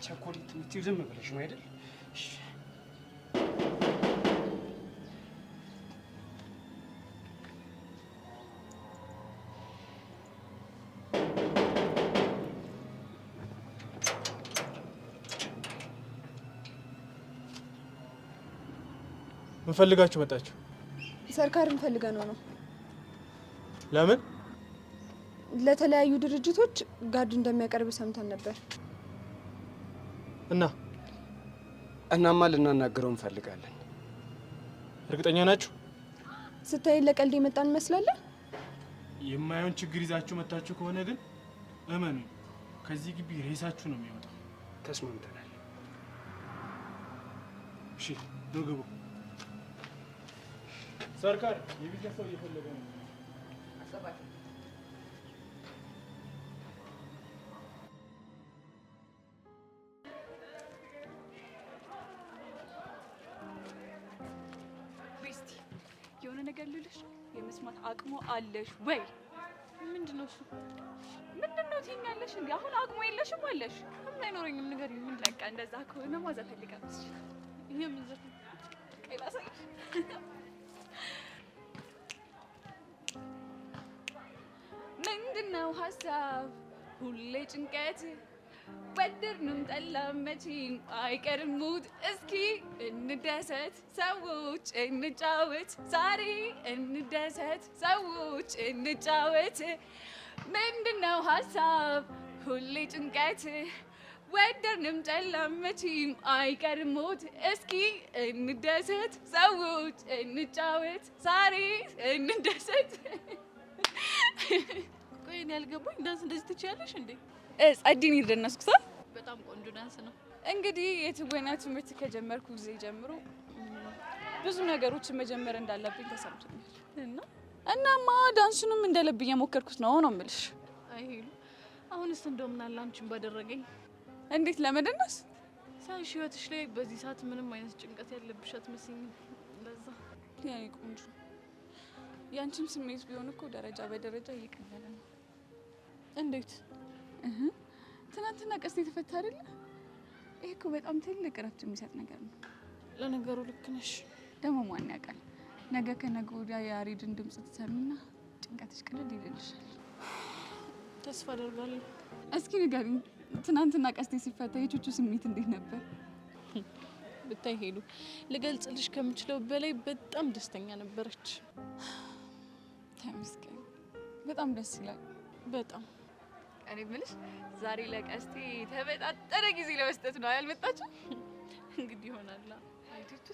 ቸኮሌት የምትይው ዝም ብለሽ ነው አይደል? እሺ ምን ፈልጋችሁ መጣችሁ? ሰርካርን ፈልገን ነው። ለምን? ለተለያዩ ድርጅቶች ጋርድ እንደሚያቀርብ ሰምተን ነበር። እናማ ልናናግረው እንፈልጋለን። እርግጠኛ ናችሁ? ስታይ ለቀልድ የመጣን እንመስላለን። የማይሆን ችግር ይዛችሁ መጣችሁ ከሆነ ግን እመኑ፣ ከዚህ ግቢ ሬሳችሁ ነው የሚወጣው። ተስማምተናል። እሺ ነው ግቡ። ሰርካር የቢዝነስ ሰው እየፈለገ ነው። አሰባችሁ የሆነ ነገር ልልሽ የመስማት አቅሙ አለሽ ወይ? ምንድነው እሱ? ምንድነው ትይኛለሽ እንዴ? አሁን አቅሙ የለሽም አለሽ። ምን አይኖረኝም ነገር ምን በቃ እንደዛ ከሆነ ማዘር ፈልጋለሽ። ይሄ ምን ዘፈን? ቀላሳይሽ ምንድነው ሀሳብ ሁሌ ጭንቀት ወደድንም ጠላም መቼም አይቀርም ሙድ። እስኪ እንደሰት ሰዎች እንጫወት ዛሬ እንደሰት ሰዎች እንጫወት። ምንድነው ሀሳብ ሁሌ ጭንቀት ወደድንም ጠላም መቼም አይቀርም ሙድ። እስኪ እንደሰት ሰዎች እንጫወት ዛሬ እንደሰት። ቆይ እኔ ያልገባኝ ዳንስ እንደዚህ ትችያለሽ እንዴ? ጸዲን ይደነስኩ ሰው በጣም ቆንጆ ዳንስ ነው። እንግዲህ የትወና ትምህርት ከጀመርኩ ጊዜ ጀምሮ ብዙ ነገሮችን መጀመር እንዳለብኝ ተሰምቶኛል። እናማ ዳንሱንም እንደልብ እየሞከርኩት ነው የምልሽ። አይ ሄሉ፣ አሁንስ እንደው ምን አለ አንቺን ባደረገኝ። እንዴት ለመደነስ? ሳይሽ ህይወትሽ ላይ በዚህ ሰዓት ምንም አይነት ጭንቀት ያለብሽ አትመስይም። ለዛ ያኔ ቆንጆ ያንቺም ስሜት ቢሆን እኮ ደረጃ በደረጃ እየቀለለ ነው። እንዴት? ትናንትና ቀስት የተፈታ አይደለ? ይሄ እኮ በጣም ትልቅ እረፍት የሚሰጥ ነገር ነው። ለነገሩ ልክ ነሽ። ደግሞ ማን ያውቃል ነገ ከነገ ወዲያ የያሬድን ድምጽ ትሰሚና ጭንቀትሽ ቅልል ይልልሻል። ተስፋ አደርጋለሁ። እስኪ ንገሪኝ፣ ትናንትና ቀስቴ ሲፈታ የቹቹ ስሜት እንዴት ነበር? ብታይ ሄሉ፣ ልገልጽልሽ ከምችለው በላይ በጣም ደስተኛ ነበረች። ተመስገን፣ በጣም ደስ ይላል። በጣም እኔ የምልሽ ዛሬ ለቀስቴ ተበጣጠረ ጊዜ ለመስጠት ነው ያልመጣችው? እንግዲህ ይሆናል። አይቶቹ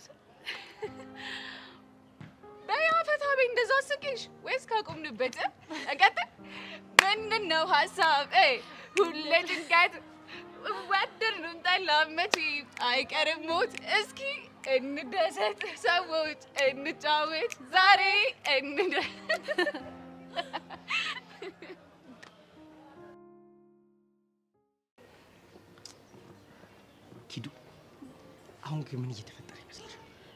በያፈታ በይ እንደዛ ስቂሽ ወይስ ካቆምንበት እቀጥል? ምንድነው ሀሳብ ሁሌ ጭንቀት ወደድንም ጠላም መቼም አይቀርም ሞት። እስኪ እንደሰት ሰዎች እንጫወት ዛሬ ኪዱ፣ አሁን ግን ምን እየተፈጠረ ይመስላል?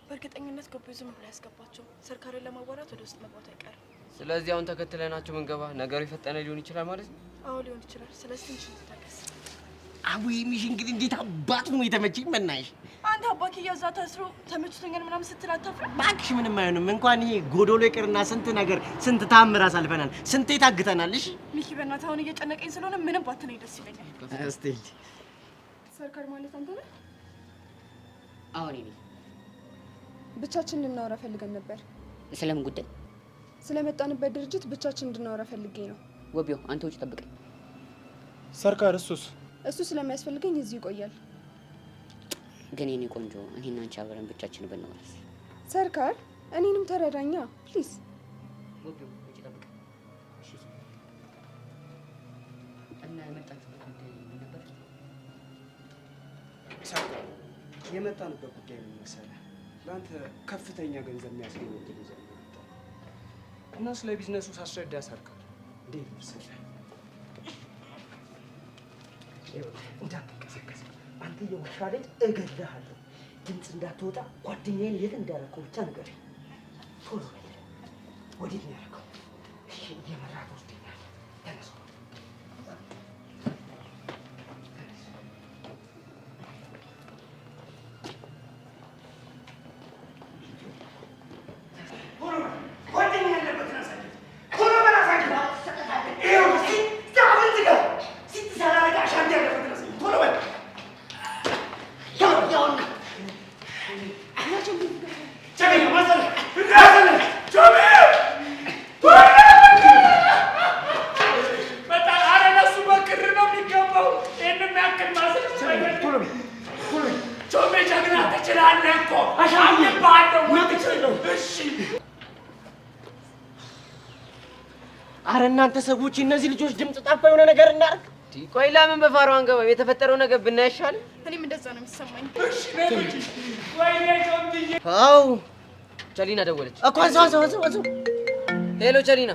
በእርግጠኝነት ገቦ ዝም ብሎ ያስገባቸው ሰርካርን ለማዋራት ወደ ውስጥ መግባት አይቀርም። ስለዚህ አሁን ተከትለናቸው መንገባ ነገሩ የፈጠነ ሊሆን ይችላል ማለት ነው? አዎ ሊሆን ይችላል። ስለዚህ ትንሽ እንታገስ። አቡዬ ሚሽ እንግዲህ እንዴት አባቱ ነው የተመቸኝ መናሽ። አንተ አባኪ ያዛ ተስሮ ተመችቶኛል ምናምን ስትል አታፍርም? እባክሽ ምንም አይሆንም። እንኳን ይሄ ጎዶሎ ይቅርና ስንት ነገር ስንት ታምር አሳልፈናል። ስንቴ ታግተናል። እሺ ሚኪ፣ በእናትህ አሁን እየጨነቀኝ ስለሆነ ምንም ባትነኝ ደስ ይለኛል። እስቲ ሰርካር ማለት አንተ ነህ? አሁን እኔ ብቻችንን እንድናወራ ፈልገን ነበር። ስለምን ጉዳይ? ስለመጣንበት ድርጅት ብቻችንን እንድናወራ ፈልጌ ነው። ወቢዮ አንተ ውጭ ጠብቀኝ። ሰርካር እሱ ስለሚያስፈልገኝ እዚህ ይቆያል። ግን የኔ ቆንጆ እኔና አንቺ አብረን ብቻችን ብንወራስ? ሰርካር እኔንም ተረዳኛ ፕሊዝ። ወቢዮ ውጭ ጠብቀኝ። እና የመጣችሁበት ጉዳይ ምን ነበር? ሰርካር የመጣንበት ጉዳይ ምን መሰለህ? ለአንተ ከፍተኛ ገንዘብ የሚያስገኝ እንትን ይዘን መጣን እና ስለ ቢዝነሱ ሳስረዳ ሰርካር እንዴት መሰለህ? እንዳትንቀሳቀስ አንተ የውሻ ልጅ እገድልሃለሁ። ድምፅ እንዳትወጣ ጓደኛዬን የት እንዳደረከው ብቻ ንገረኝ። ቶሎ በል። ወዴት ነው ያደረከው? እሺ እየመራህ ትወስደኛለህ። ተነስ። እናንተ ሰዎች እነዚህ ልጆች ድምጽ ጠፋ የሆነ ነገር እናርግ። ቆይ ለምን በፋሩ አንገባም? የተፈጠረው ነገር ብናይ አይሻልም? እኔም እንደዛ ነው የሚሰማኝ። እሺ ነኝ ወይኔ ጮምዬ አው ቸሊና ደወለች እኮ አንሳው ሄሎ ቸሊና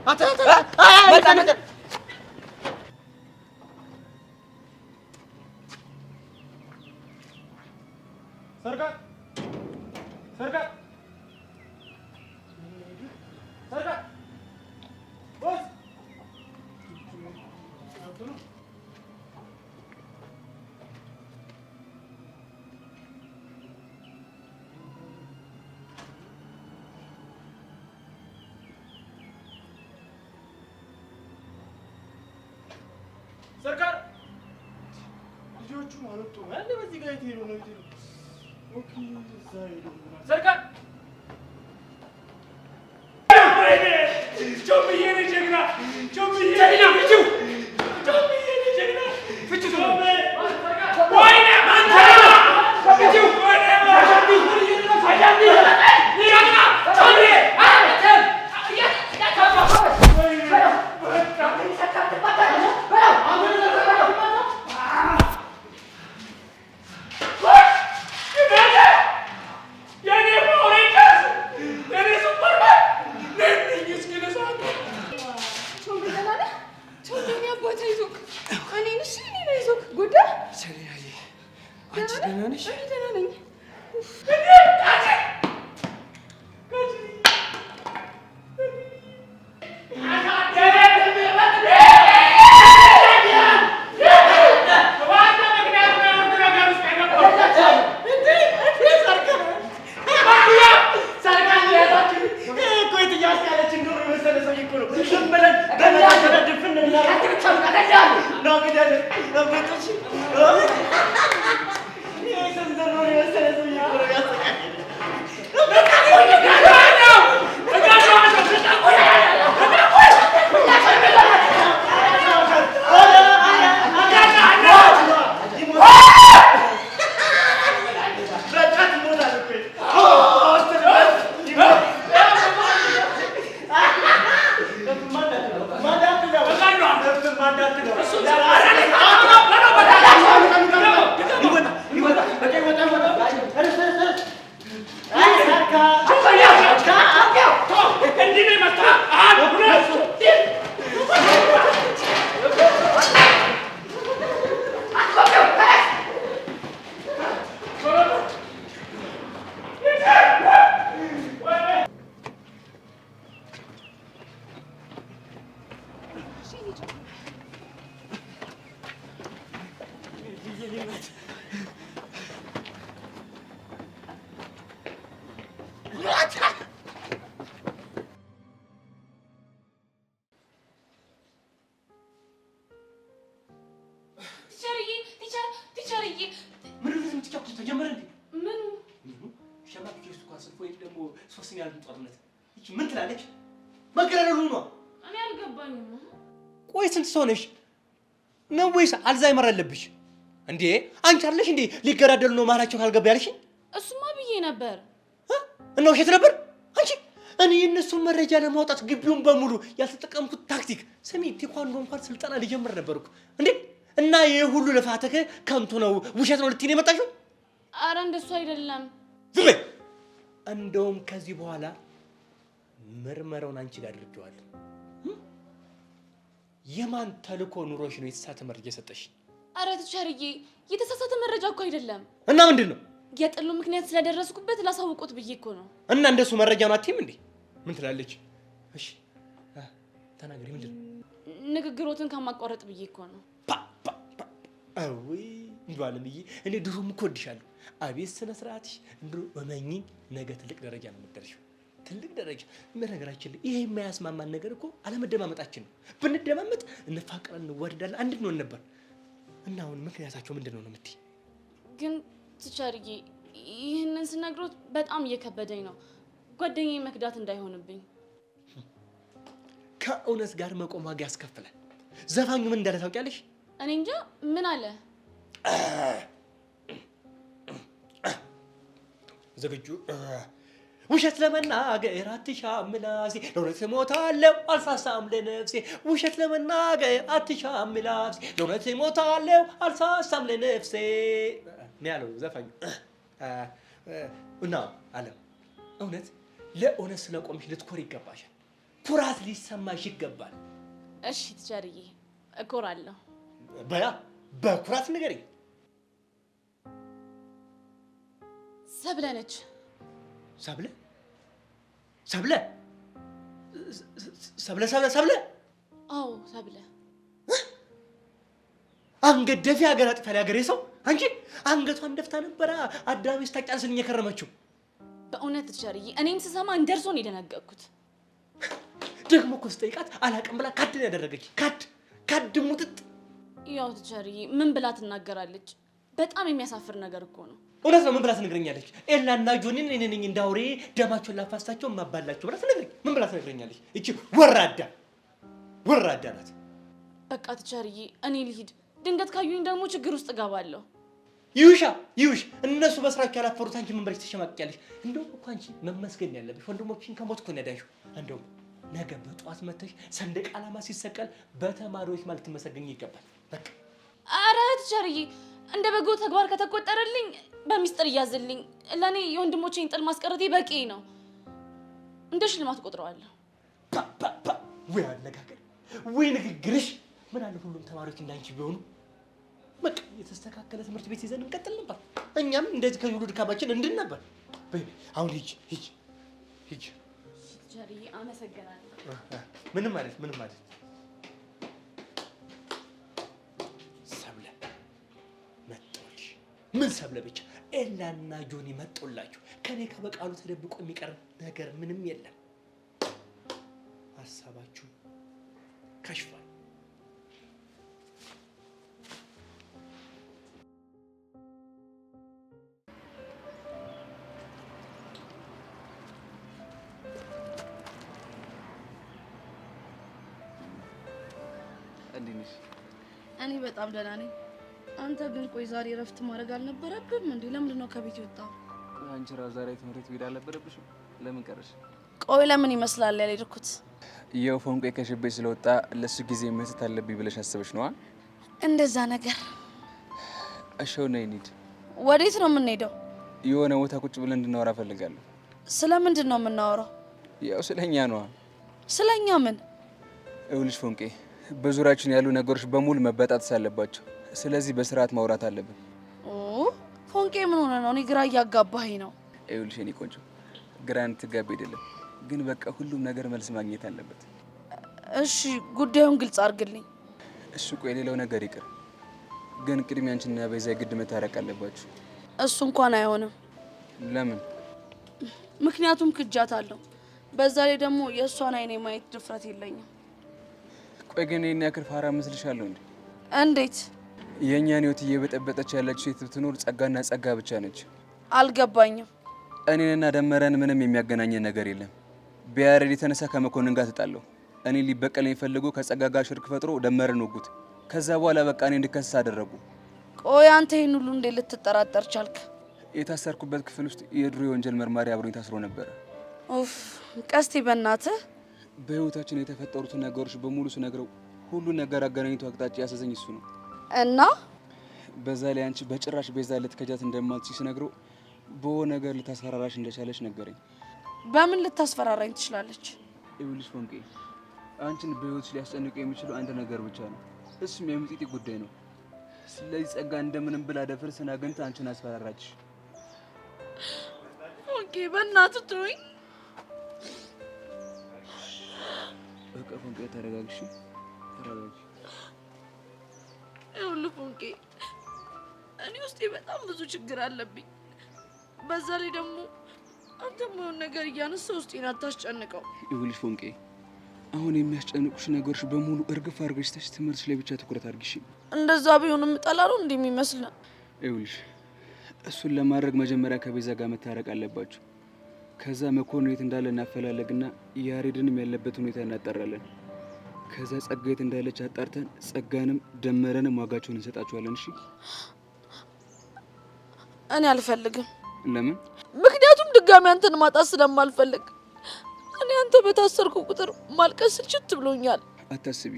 መጣ सरकार बस सरकार ልጆቹ ማለት ነው አንዴ በዚህ ጋር ይሄዱ ነው ይሄዱ ኦኬ सरकार ጮምዬ ነኝ ጀግና ጮምዬ ጀግና ፍቺው ጮምዬ ነኝ ጀግና ፍቺው ወይኔ አንተ ፍቺው ወይኔ አጃቢ አጃቢ ጀግና ጮምዬ ምን ትላለች? መገረሩ ነው። እኔ አልገባኝም። ቆይ ስንት ሰው ነሽ ነው ወይስ አልዛይመር አለብሽ እንዴ? አንቺ አይደለሽ እንዴ ሊገዳደሉ ነው ማላቸው ካልገባ ያልሽኝ? እሱማ ብዬ ነበር እና ውሸት ነበር አንቺ። እኔ የእነሱን መረጃ ለማውጣት ግቢውን በሙሉ ያልተጠቀምኩት ታክቲክ። ስሚ ቴኳንዶ እንኳን ስልጠና ልጀምር ነበርኩ እንዴ። እና ይሄ ሁሉ ልፋትህ ከንቱ ነው ውሸት ነው ልትይ ነው የመጣሽው? አረ እንደሱ አይደለም። ዝም በይ። እንደውም ከዚህ በኋላ ምርመራውን አንቺ ጋር አድርጌዋለሁ። የማን ተልኮ ኑሮሽ ነው የተሳሳተ መረጃ የሰጠሽ? አረ ትቻርዬ የተሳሳተ መረጃ እኮ አይደለም። እና ምንድነው? የጥሉ ምክንያት ስለደረስኩበት ላሳውቁት ብዬ እኮ ነው። እና እንደሱ መረጃ ነው አትይም እንዴ? ምን ትላለች? እሺ ተናገሪ። ምንድነው? ንግግሮትን ከማቋረጥ ብዬ እኮ ነው። አይ እንዴ አለምዬ፣ እኔ ድሮም እኮ እወድሻለሁ። አቤት ስነ ስርዓትሽ። እንድሮ እመኚኝ፣ ነገ ትልቅ ደረጃ ነው የምትደርሺው። ትልቅ ደረጃ። በነገራችን ላይ ይሄ የማያስማማን ነገር እኮ አለመደማመጣችን ነው። ብንደማመጥ እንፋቀራለን፣ እንወደዳለን፣ አንድ እንሆን ነበር። እና አሁን ምክንያታቸው ምንድነው ነው የምትይ? ግን ትቻርዬ ይህንን ስነግሮት በጣም እየከበደኝ ነው። ጓደኛዬ መክዳት እንዳይሆንብኝ። ከእውነት ጋር መቆም ዋጋ ያስከፍላል። ዘፋኙ ምን እንዳለ ታውቂያለሽ? እኔ እንጃ። ምን አለ? ዝግጁ ውሸት ለመናገር አትሻም ምላሴ ለእውነት እሞታለሁ አልሳሳም ለነፍሴ ውሸት ለመናገር አትሻም ምላሴ ለእውነት እሞታለሁ አልሳሳም ለነፍሴ ነው ያለው ዘፋኙ። እና አለም እውነት ለእውነት ስለቆምሽ ልትኮር ይገባሻል። ኩራት ሊሰማሽ ይገባል። እሺ ቲቸርዬ እኮራለሁ። በያ በኩራት ንገሪኝ። ሰብለ ነች። ሰብለ ሰብለ ሰብለ ሰብለ ሰብለ? አዎ ሰብለ። አንገት ደፊ ሀገር አጥፋ ያገሬ ሰው አንቺ አንገቷን ደፍታ ነበረ አዳሚ ስታጫንስልኝ የከረመችው። በእውነት ቲቸርዬ እኔም ስሰማ እንደርሶ ነው የደነገጥኩት። ደግሞ እኮ ስጠይቃት አላውቅም ብላ ካድ ነው ያደረገች። ካድ ሙጥጥ። ያው ቲቸርዬ ምን ብላ ትናገራለች? በጣም የሚያሳፍር ነገር እኮ ነው። እውነት ነው። ምን ብላ ትነግረኛለች? ኤላና ጆኒን እኔ ነኝ እንዳውሬ ደማቸውን ላፋስታቸው ማባላቸው ብላ ትነግረኝ። ምን ብላ ትነግረኛለች? እቺ ወራዳ ናት። በቃ ቲቸርዬ እኔ ልሂድ። ድንገት ካዩኝ ደግሞ ችግር ውስጥ እገባለሁ። ይውሽ እነሱ በስራቸው ያላፈሩት አንቺ ምን ብለሽ ትሸማቅቂያለሽ? እንደውም እኮ አንቺ መመስገን ያለብሽ ወንድሞችሽን ከሞት እኮ ነው ያዳንሽው። እንደውም ነገ በጠዋት መተሽ ሰንደቅ ዓላማ ሲሰቀል በተማሪዎች ማለት ትመሰገኝ ይገባል። በቃ ኧረ ቲቸርዬ እንደ በጎ ተግባር ከተቆጠረልኝ በሚስጥር እያዝልኝ። ለእኔ የወንድሞቼን ጥል ማስቀረቴ በቂ ነው። እንደ ሽልማት ቆጥረዋለሁ። ወይ አነጋገር ወይ ንግግርሽ! ምን አለ ሁሉም ተማሪዎች እንዳንቺ ቢሆኑ። በቃ የተስተካከለ ትምህርት ቤት ይዘን እንቀጥል ነበር። እኛም እንደዚህ ከሁሉ ድካማችን እንድን ነበር። አሁን ሂጅ። ቲቸርዬ አመሰግናለሁ። ምንም ማለት ሰብለ መጣች። ምን ሰብለ ብቻ ኤላና ጆኒ መጡላችሁ። ከኔ ከበቃሉ ተደብቆ የሚቀር ነገር ምንም የለም። ሀሳባችሁ ከሽፏል። እኔ በጣም ደህና ነኝ። አንተ ግን ቆይ ዛሬ እረፍት ማድረግ አልነበረብም እንዴ? ለምንድን ነው ከቤት የወጣው? አንቺ ራስ ዛሬ ትምህርት ቤት አልነበረብሽም? ለምን ቀረሽ? ቆይ ለምን ይመስላል ያልሄድኩት? ይኸው ፎንቆ ከሽቤ ስለወጣ ለሱ ጊዜ መስጠት አለብኝ ብለሽ አስበሽ ነዋ? እንደዛ ነገር። እሺው ነይ እንሂድ። ወዴት ነው የምንሄደው? የሆነ ቦታ ቁጭ ብለን እንድናወራ ፈልጋለሁ። ስለምንድን ነው የምናወራው? ያው ስለኛ ነዋ። ስለኛ ምን? ይኸውልሽ ፎንቄ በዙሪያችን ያሉ ነገሮች በሙሉ መበጣጠስ አለባቸው። ስለዚህ በስርዓት ማውራት አለብን። ፎንቄ ምን ሆነ ነው? እኔ ግራ እያጋባኸኝ ነው። ይኸውልሽ የኔ ቆንጆ ግራ እንድትጋቢ አይደለም፣ ግን በቃ ሁሉም ነገር መልስ ማግኘት አለበት። እሺ ጉዳዩን ግልጽ አድርግልኝ። እሱ ቆይ ሌላው ነገር ይቅር፣ ግን ቅድሚያ አንቺና በዛ ግድ መታረቅ አለባችሁ። እሱ እንኳን አይሆንም። ለምን? ምክንያቱም ክጃት አለው። በዛ ላይ ደግሞ የእሷን አይኔ ማየት ድፍረት የለኝም። ቆይ ግን እኔ ያክል ፋራ መስልሻለሁ እንዴ? እንዴት? የእኛን ህይወት እየበጠበጠች ያለችው ሴት ብትኖር ጸጋና ጸጋ ብቻ ነች። አልገባኝም። እኔንና ደመረን ምንም የሚያገናኘን ነገር የለም። ቢያሬድ የተነሳ ከመኮንን ጋር ተጣለው። እኔ ሊበቀለኝ ፈልጎ ከጸጋ ጋር ሽርክ ፈጥሮ ደመረን ወጉት። ከዛ በኋላ በቃ እኔ እንድከሰስ አደረጉ። ቆይ አንተ ይህን ሁሉ እንዴት ልትጠራጠር ቻልክ? የታሰርኩበት ክፍል ውስጥ የድሮ የወንጀል መርማሪ አብሮኝ ታስሮ ነበረ። ኡፍ ቀስቲ በእናትህ። በህይወታችን የተፈጠሩትን ነገሮች በሙሉ ስነግረው ሁሉ ነገር አገናኝቶ አቅጣጫ ያሰዘኝ እሱ ነው። እና በዛ ላይ አንቺ በጭራሽ ቤዛ ልትከጃት እንደማትችይ ስነግረው በሆነ ነገር ልታስፈራራሽ እንደቻለች ነገረኝ። በምን ልታስፈራራኝ ትችላለች? ይኸውልሽ ፎንቄ አንቺን በህይወትሽ ሊያስጨንቁ የሚችለው አንድ ነገር ብቻ ነው። እሱም የምጢጢ ጉዳይ ነው። ስለዚህ ጸጋ እንደምንም ብላ ደፍርስን አግኝታ አንቺን አስፈራራች። ኦኬ በእናትህ ተወኝ። በቃ ፎንቄ ተረጋግሽ፣ ተረጋጊ። ይኸውልህ ፎንቄ እኔ ውስጤ በጣም ብዙ ችግር አለብኝ። በዛ ላይ ደግሞ አንተ የሆነ ነገር እያነሳ ውስጤን አታስጨንቀው። ይኸውልሽ ፎንቄ አሁን የሚያስጨንቁሽ ነገሮች በሙሉ እርግፍ አድርገሽ ተሽ ትምህርትሽ ላይ ብቻ ትኩረት አድርጊሽ። እንደዛ ቢሆንም ጠላሉ እንደሚመስል። ይኸውልሽ እሱን ለማድረግ መጀመሪያ ከቤዛ ጋር መታረቅ አለባችሁ። ከዛ መኮንን የት እንዳለ እናፈላለግና ያሬድንም ያለበት ሁኔታ እናጣራለን። ከዛ ጸጋ የት እንዳለች አጣርተን ጸጋንም ደመረንም ዋጋቸውን እንሰጣቸዋለን። እሺ? እኔ አልፈልግም። ለምን? ምክንያቱም ድጋሚ አንተን ማጣት ስለማልፈልግ እኔ አንተ በታሰርኩ ቁጥር ማልቀስ ስልችት ብሎኛል። አታስቢ፣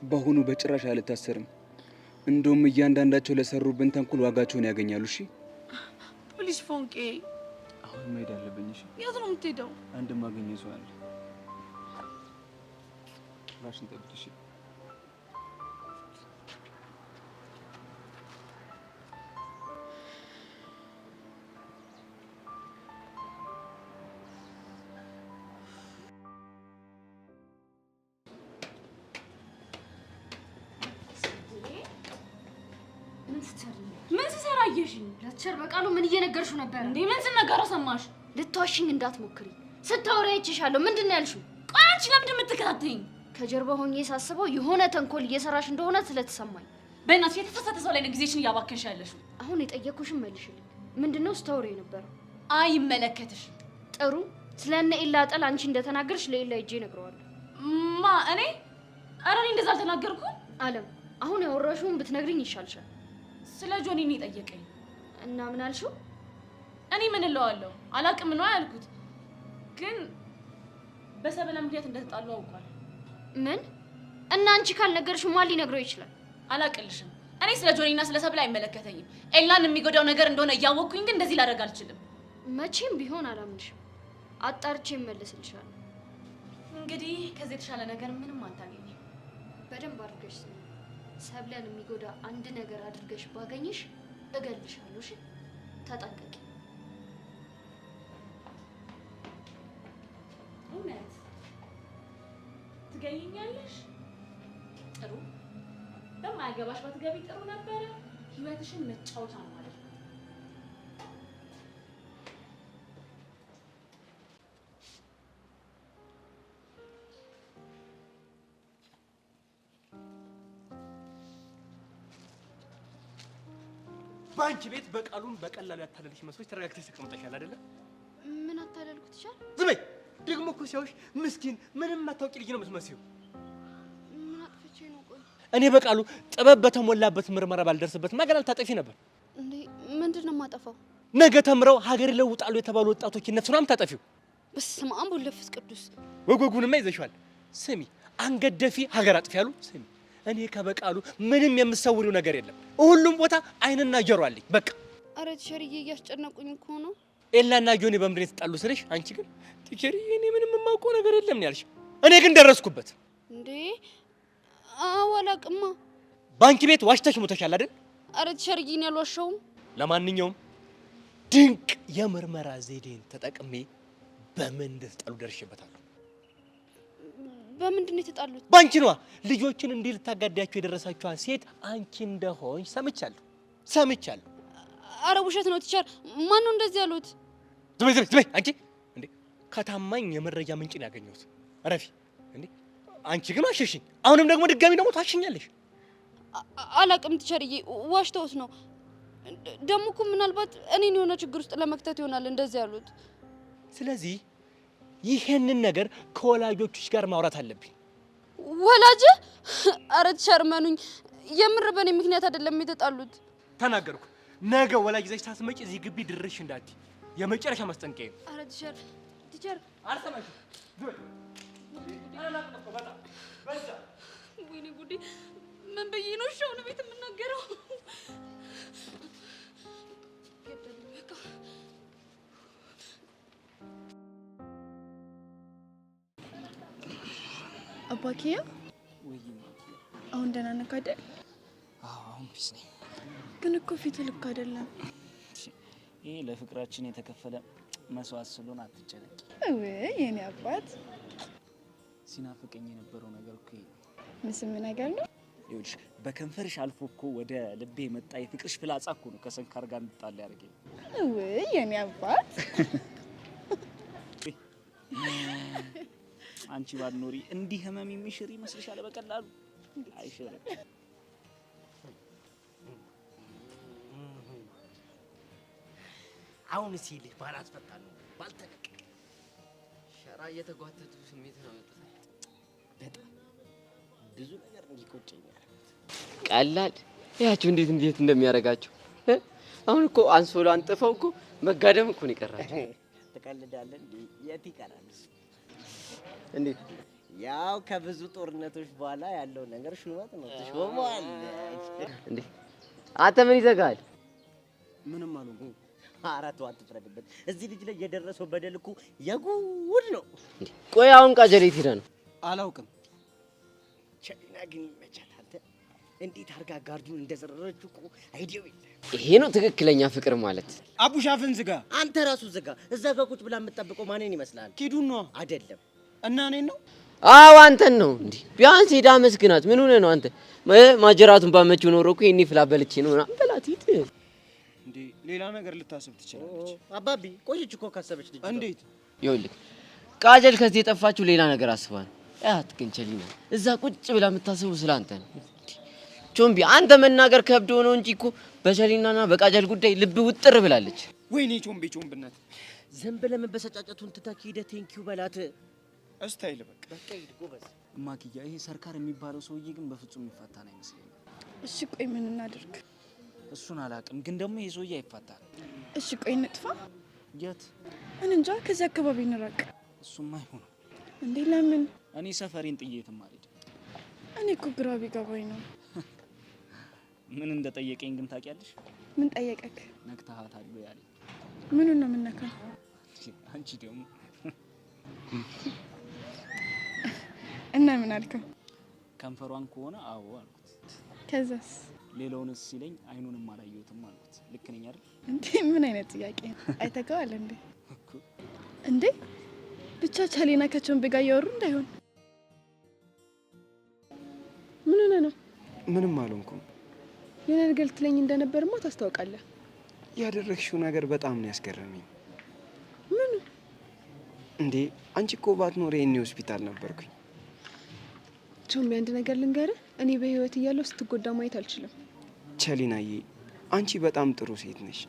በአሁኑ በጭራሽ አልታሰርም። እንደውም እያንዳንዳቸው ለሰሩብን ተንኩል ዋጋቸውን ያገኛሉ። እሺ ፕሊዝ ፎንቄ፣ አሁን መሄድ አለብኝ። እሺ የት ነው የምትሄደው? አንድ ማገኘ ሰው አለ። ራስን ጠብቂ። እሺ ምን ትሰራ አየሽኝ? ለቸር በቃሉ ምን እየነገርሽው ነበር እንዴ? ምን ስነገረው ሰማሽ? ልትዋሽኝ እንዳትሞክሪ። ስታወሪ አይቼሻለሁ። ምንድን ነው ያልሽው? ቆይ አንቺ ለምንድን የምትከታተይኝ? ከጀርባ ሆኜ ሳስበው የሆነ ተንኮል እየሰራሽ እንደሆነ ስለተሰማኝ። በእናትሽ የተሳሳተ ሰው ላይ ነው ጊዜሽን እያባከንሽ ያለሽው። አሁን የጠየኩሽን መልሽልኝ። ምንድነው ስታወሪ የነበረው? አይመለከትሽም። ጥሩ። ስለነ ኤላ ጠል አንቺ እንደተናገርሽ ለኤላ ሂጄ እነግረዋለሁ። ማ እኔ? ኧረ እኔ እንደዛ አልተናገርኩም። አለም፣ አሁን ያወራሽውን ብትነግሪኝ ይሻልሻል። ስለ ጆኒ ነው የጠየቀኝ። እና ምን አልሽው? እኔ ምን እለዋለሁ? አላቅም ነው ያልኩት። ግን በሰበላ ምክንያት እንደተጣሉ አውቋል። ምን? እና አንቺ ካልነገርሽው ማን ሊነግረው ይችላል? አላቅልሽም። እኔ ስለ ጆኒና ስለ ሰበላ አይመለከተኝም። ኤላን የሚጎዳው ነገር እንደሆነ እያወቅኩኝ ግን እንደዚህ ላደርግ አልችልም። መቼም ቢሆን አላምንሽም። አጣርቼ እመለስልሻለሁ። እንግዲህ ከዚህ የተሻለ ነገር ምንም አታገኝም። በደንብ አድርገሽ ስሚ። ሰብለን የሚጎዳ አንድ ነገር አድርገሽ ባገኝሽ እገልሻለሁ። እሺ? ተጠንቀቂ። እውነት ትገኝኛለሽ? ጥሩ። በማያገባሽ ባትገቢ ጥሩ ነበረ። ህይወትሽን መጫወቻ ነው ማለት ነው። ባንቺ ቤት በቃሉን በቀላሉ ያታለልሽ መስሎሽ ተረጋግተሽ ተቀምጠሻል አይደለ? ምን አታለልኩት? ይሻል ዝም በይ። ደግሞ እኮ ሲያዩሽ ምስኪን ምንም የማታውቂ ልጅ ነው የምትመስዪው። ምን አጥፍቼ ነው? ቆይ እኔ በቃሉ ጥበብ በተሞላበት ምርመራ ባልደርስበት ማገና ልታጠፊ ነበር እንዴ? ምንድነው የማጠፋው? ነገ ተምረው ሀገር ይለውጣሉ የተባሉ ወጣቶችን ነፍስ ነው የምታጠፊው። በስመ አብ ወወልድ ወመንፈስ ቅዱስ። ወጎጉንማ ይዘሽዋል። ስሚ፣ አንገት ደፊ ሀገር አጥፊ ያሉ። ስሚ፣ እኔ ከበቃሉ ምንም የምሰውሪው ነገር የለም። ሁሉም ቦታ አይንና ጆሮ አለኝ። በቃ አረ ቲቸርዬ እያስጨነቁኝ እኮ ነው። ኤላና ጆኒ በምንድን የተጣሉ ስልሽ፣ አንቺ ግን ቲቸርዬ እኔ ምንም የማውቀው ነገር የለም ነው ያልሽ። እኔ ግን ደረስኩበት። እንዴ አወላቅማ። ባንክ ቤት ዋሽተሽ ሞተሻል አይደል? አረ ቲቸርዬ እኔ አልዋሻውም። ለማንኛውም ድንቅ የምርመራ ዘዴን ተጠቅሜ በምን እንደተጣሉ ደርሼበታለሁ። በምንድን ነው የተጣሉት? ባንቺ ነዋ። ልጆችን እንዲህ ልታጋዳያቸው የደረሳችኋ ሴት አንቺ እንደሆንሽ ሰምቻለሁ። አረ ውሸት ነው ቲቸር። ማን ነው እንደዚህ ያሉት? ዝም በይ አንቺ። እንዴ ከታማኝ የመረጃ ምንጭ ነው ያገኘሁት። ረፊ እንዴ አንቺ ግን ዋሸሽኝ። አሁንም ደግሞ ድጋሚ ደግሞ ታሽኛለሽ። አላቅም ቲቸርዬ፣ ዋሽተውት ነው። ደግሞ እኮ ምናልባት እኔን የሆነ ችግር ውስጥ ለመክተት ይሆናል እንደዚህ ያሉት። ስለዚህ ይሄንን ነገር ከወላጆችሽ ጋር ማውራት አለብኝ። ወላጅ? አረ ቲቸር መኑኝ፣ የምር በእኔ ምክንያት አይደለም የተጣሉት። ተናገርኩ። ነገ ወላጅ ይዘሽ ታስመጪ እዚህ ግቢ ድርሽ እንዳትይ የመጨረሻ ማስጠንቀቂያ ነው። አረ ቲቸር አልሰማሽም። ወይኔ ጉዴ! ምን ብዬ ነው ሻውን ቤት የምናገረው? አባኪያ አሁን ደህና ነህ አይደል? አዎ አሁን ፒስ ነኝ። ግን እኮ ፊት ልክ አይደለም። ይሄ ለፍቅራችን የተከፈለ መስዋዕት ስለሆነ አትጨነቂ። ወይ የኔ አባት ሲናፍቀኝ የነበረው ነገር እኮ ምስም ነገር ነው። ይኸውልሽ በከንፈርሽ አልፎ እኮ ወደ ልቤ የመጣ የፍቅርሽ ፍላጻ እኮ ነው ከሰንካር ጋር እንጣላ ያደርገኝ። ወይ የኔ አባት አንቺ ባትኖሪ እንዲህ ህመም የሚሽር ይመስልሻል? በቀላሉ አይሽርም። አሁን ሲል ባላስፈታ ነው ባልተለቀቀ ሸራ እየተጓተቱ ስሜት ነው ያወጡት። በጣም ብዙ ነገር እንዲቆጨኛል። ቀላል ያችሁ እንዴት እንደሚያደርጋቸው። አሁን እኮ አንሶላ አንጥፈው እኮ መጋደም እኮ ነው የቀራቸው። ትቀልዳለህ እንዴ? የት ይቀራል? እንዴት? ያው ከብዙ ጦርነቶች በኋላ ያለው ነገር ሹመት ነው። ትሾመዋለች እንዴ? አንተ ምን ይዘጋል? ምንም አልሆንኩም። ኧረ ተው አትፍረድበት። እዚህ ልጅ ላይ የደረሰው በደል እኮ የጉድ ነው። ቆይ አሁን ቃጀል የት ሄዳ ነው? አላውቅም። ቸሊና ግን ይመቻታል። እንዴት አድርጋ ጋርዱን እንደዘረረችው እኮ አይዲያው የለም። ይሄ ነው ትክክለኛ ፍቅር ማለት። አቡሽ አፍን ዝጋ። አንተ ራሱ ዝጋ። እዛ ጋር ቁጭ ብላ የምትጠብቀው ማንን ይመስላል? ኪዱን ነው አይደለም? እና እኔን ነው? አዎ አንተን ነው። እንዴ ቢያንስ ሄዳ መስግናት። ምን ሆነ ነው አንተ? ማጀራቱን ባመችው ኖሮ እኮ ይሄኔ ፍላ በልቼ ነው ና በላት። ሂድ እንዴ ሌላ ነገር ልታስብ ትችላለች። አባቢ ቆየች እኮ ካሰበች ልጅ። እንዴት? ይኸውልህ ቃጀል ከዚህ የጠፋችው ሌላ ነገር አስባ ነው። ግን ቸሊና እዛ ቁጭ ብላ የምታስበው ስለ አንተ ነው። ቾምቢ አንተ መናገር ከብዶ ነው እንጂ እኮ በቸሊናና በቃጀል ጉዳይ ልብ ውጥር ብላለች። ወይኔ ቾምቤ ቾምብነት ዝም ብለህ መበሰጫጨቱን ትተህ ሂደህ ቴንኪው በላት። እስታይል በቃ ሂድ ጎበዝ። እማክያ ይሄ ሰርካር የሚባለው ሰውዬ ግን በፍጹም ይፋታን አይመስለኝም። እሺ ቆይ ምን እናድርግ? እሱን አላውቅም፣ ግን ደግሞ ይሄ ሰውዬ አይፋታም። እሺ ቆይ እንጥፋ? የት? እኔ እንጃ፣ ከዚህ አካባቢ እንራቅ። እሱም አይሆንም። እንዴ ለምን? እኔ ሰፈሬን ጥዬ የትም አልሄድም። እኔ እኮ ግራ ቢገባኝ ነው። ምን እንደጠየቀኝ ግን ታውቂያለሽ? ምን ጠየቀክ? ነክተሃታል ያለኝ። ምኑን ነው የምነካው? አንቺ ደግሞ እና ምን አልከው? ከንፈሯን ከሆነ አዎ አልኩት። ከዛስ? ሌላውንስ ሲለኝ አይኑንም አላየሁትም አልኩት። ልክ ነኝ አይደል? እንዴ ምን አይነት ጥያቄ ነው? አይተከዋል እንዴ? እንዴ ብቻ ቸሊና ከቾምቤ ጋር እያወሩ እንዳይሆን። ምን ሆነ ነው? ምንም አልሆንኩም። የሆነ ነገር ልትለኝ እንደነበርማ ታስታውቃለህ። ያደረግሽው ነገር በጣም ነው ያስገረመኝ። ምን? እንዴ አንቺ እኮ ባትኖር የኔ ሆስፒታል ነበርኩኝ። ቾምቤ አንድ ነገር ልንገርህ፣ እኔ በህይወት እያለሁ ስትጎዳ ማየት አልችልም። ቸሊናዬ አንቺ በጣም ጥሩ ሴት ነሽ።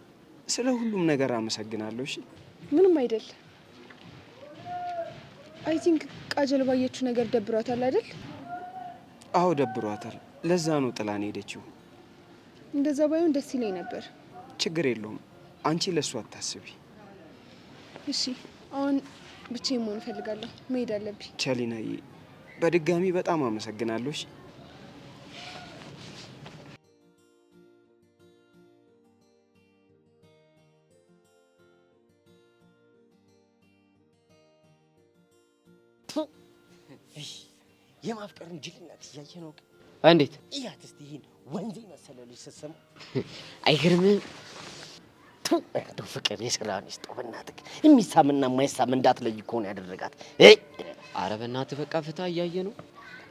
ስለ ሁሉም ነገር አመሰግናለሁ። እሺ ምንም አይደል። አይ ቲንክ ቃጀል ባየችው ነገር ደብሯታል አይደል? አዎ ደብሯታል። ለዛ ነው ጥላን ሄደችው። እንደዛ ባይሆን ደስ ይለኝ ነበር። ችግር የለውም። አንቺ ለሱ አታስቢ። እሺ አሁን ብቻዬን መሆን እፈልጋለሁ። መሄድ አለብኝ። ቸሊናዬ በድጋሚ በጣም አመሰግናለሁ። እሺ የማፍቀርን ጅልነት እያየህ ነው። እንዴት? እያት እስቲ ይህን ወንዝ መሰለ ልጅ ስትሰማ አይገርምህም? እንደው ፍቅር የሰላም ይስጠው። በእናትህ የሚሳምና የማይሳም እንዳትለይ እኮ ነው ያደረጋት። ኧረ በእናትህ በቃ ፍታ፣ እያየ ነው።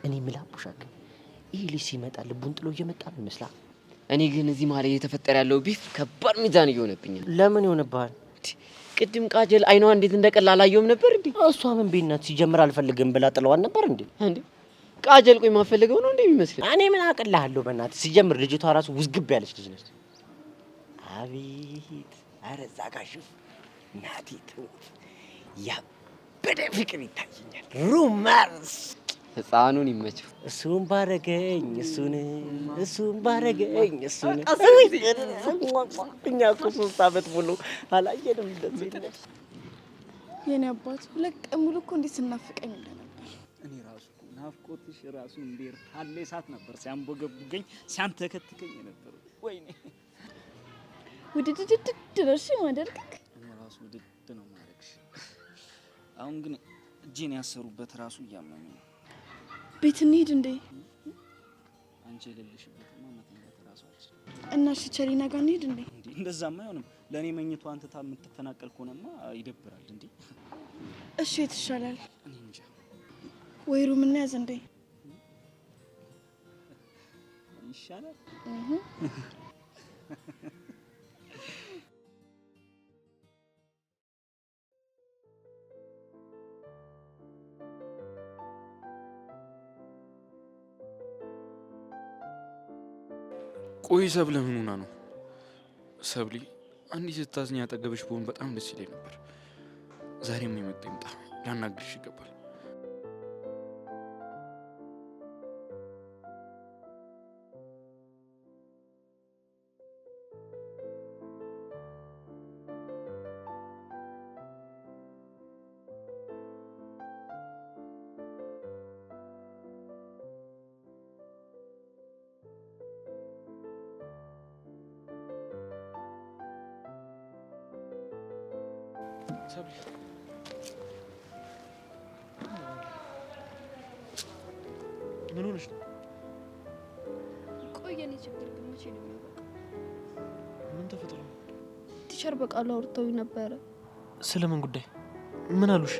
እኔ የምልህ አቡሻክ፣ ይህ ልጅ ሲመጣ ልቡን ጥሎ እየመጣ ነው ይመስላል። እኔ ግን እዚህ መሀል እየተፈጠረ ያለው ቢፍ ከባድ ሚዛን እየሆነብኛል። ለምን ይሆንብሃል? ቅድም ቃጀል አይኗ እንዴት እንደቀላ አላየውም ነበር እንዴ? እሷ ምን ቤት ናት? ሲጀምር አልፈልግም ብላ ጥለዋል ነበር እንዴ? ቃጀል ቆይ ማፈልገው ነው እንዴ የሚመስለው? እኔ ምን አቅልሃለሁ? በእናትህ ሲጀምር ልጅቷ ራሱ ውዝግብ ያለች ልጅ ነች። አቤት! ኧረ እዛ ጋር ሽፍ ናቲ ትሙት ያበደ ፍቅር ይታየኛል። ሩመርስ ህፃኑን ይመችው። እሱን ባረገኝ እሱን ባረገኝ እሱን እኛ እኮ 3 ዓመት ሙሉ አላየንም እንደዚህ ነው። የኔ አባት 2 ቀን ሙሉ እኮ እንዴት ስናፍቀኝ እንደነበር። እኔ ራሱ ናፍቆትሽ ራሱ እንዴር ታለ እሳት ነበር ሲያንቦገቡገኝ ሲያንተከትከኝ ነበር። ወይኔ ውድድድድ ደርሽ ማደርግክ። እኔ ራሱ ውድድ ነው ማድረግሽ። አሁን ግን እጄን ያሰሩበት ራሱ እያመመኝ ነው። ቤት እንሂድ እንዴ? አንቺ የሌለሽበትማ መተኛት ራሱ አልችልም። እና እሺ ቸሊና ጋር እንሂድ እንዴ? እንደዛማ አይሆንም። ለእኔ መኝቷን ትታ የምትፈናቀል ከሆነማ ይደብራል እንዴ። እሺ የት ይሻላል? እኔ እንጃ። ወይ ሩም እንያዝ እንዴ? ይሻላል። ቆይ ሰብለ ምን ሆና ነው? ሰብሊ አንዲት ስታዝኝ አጠገብሽ ብሆን በጣም ደስ ይለኝ ነበር። ዛሬም የመጣ ይምጣ፣ ላናግርሽ ይገባል። ሰብሊ ምን ሆነሽ ነው? ቆይ የኔ ችግር ግን መቼ ነው የሚያበቃው? ምን ተፈጥሮ? ቲቸር በቃሉ አውርተውኝ ነበረ። ስለምን ጉዳይ? ምን አሉሽ?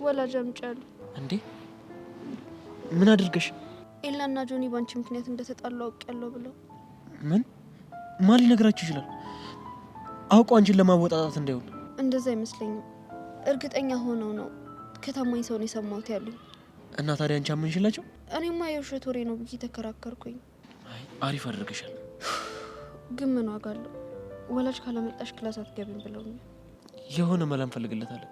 ወላጅ አምጫሉ። እንዴ ምን አድርገሽ? ኤላና ጆኒ ባንቺ ምክንያት እንደተጣሉ አውቄያለሁ ብለው። ምን? ማን ሊነግራችሁ ይችላል? አውቀው አንቺን ለማወጣጣት እንዳይሆን። እንደዛ አይመስለኝም። እርግጠኛ ሆነው ነው ከታማኝ ሰው ነው የሰማሁት ያሉኝ። እና ታዲያ አንቺ አመንሽላቸው? እኔማ የውሸት ወሬ ነው ብዬ ተከራከርኩኝ። አይ አሪፍ አድርገሻል። ግን ምን ዋጋ አለው? ወላጅ ካላመጣሽ ክላስ አትገቢም ብለውኛል። የሆነ መላ እንፈልግለታለን።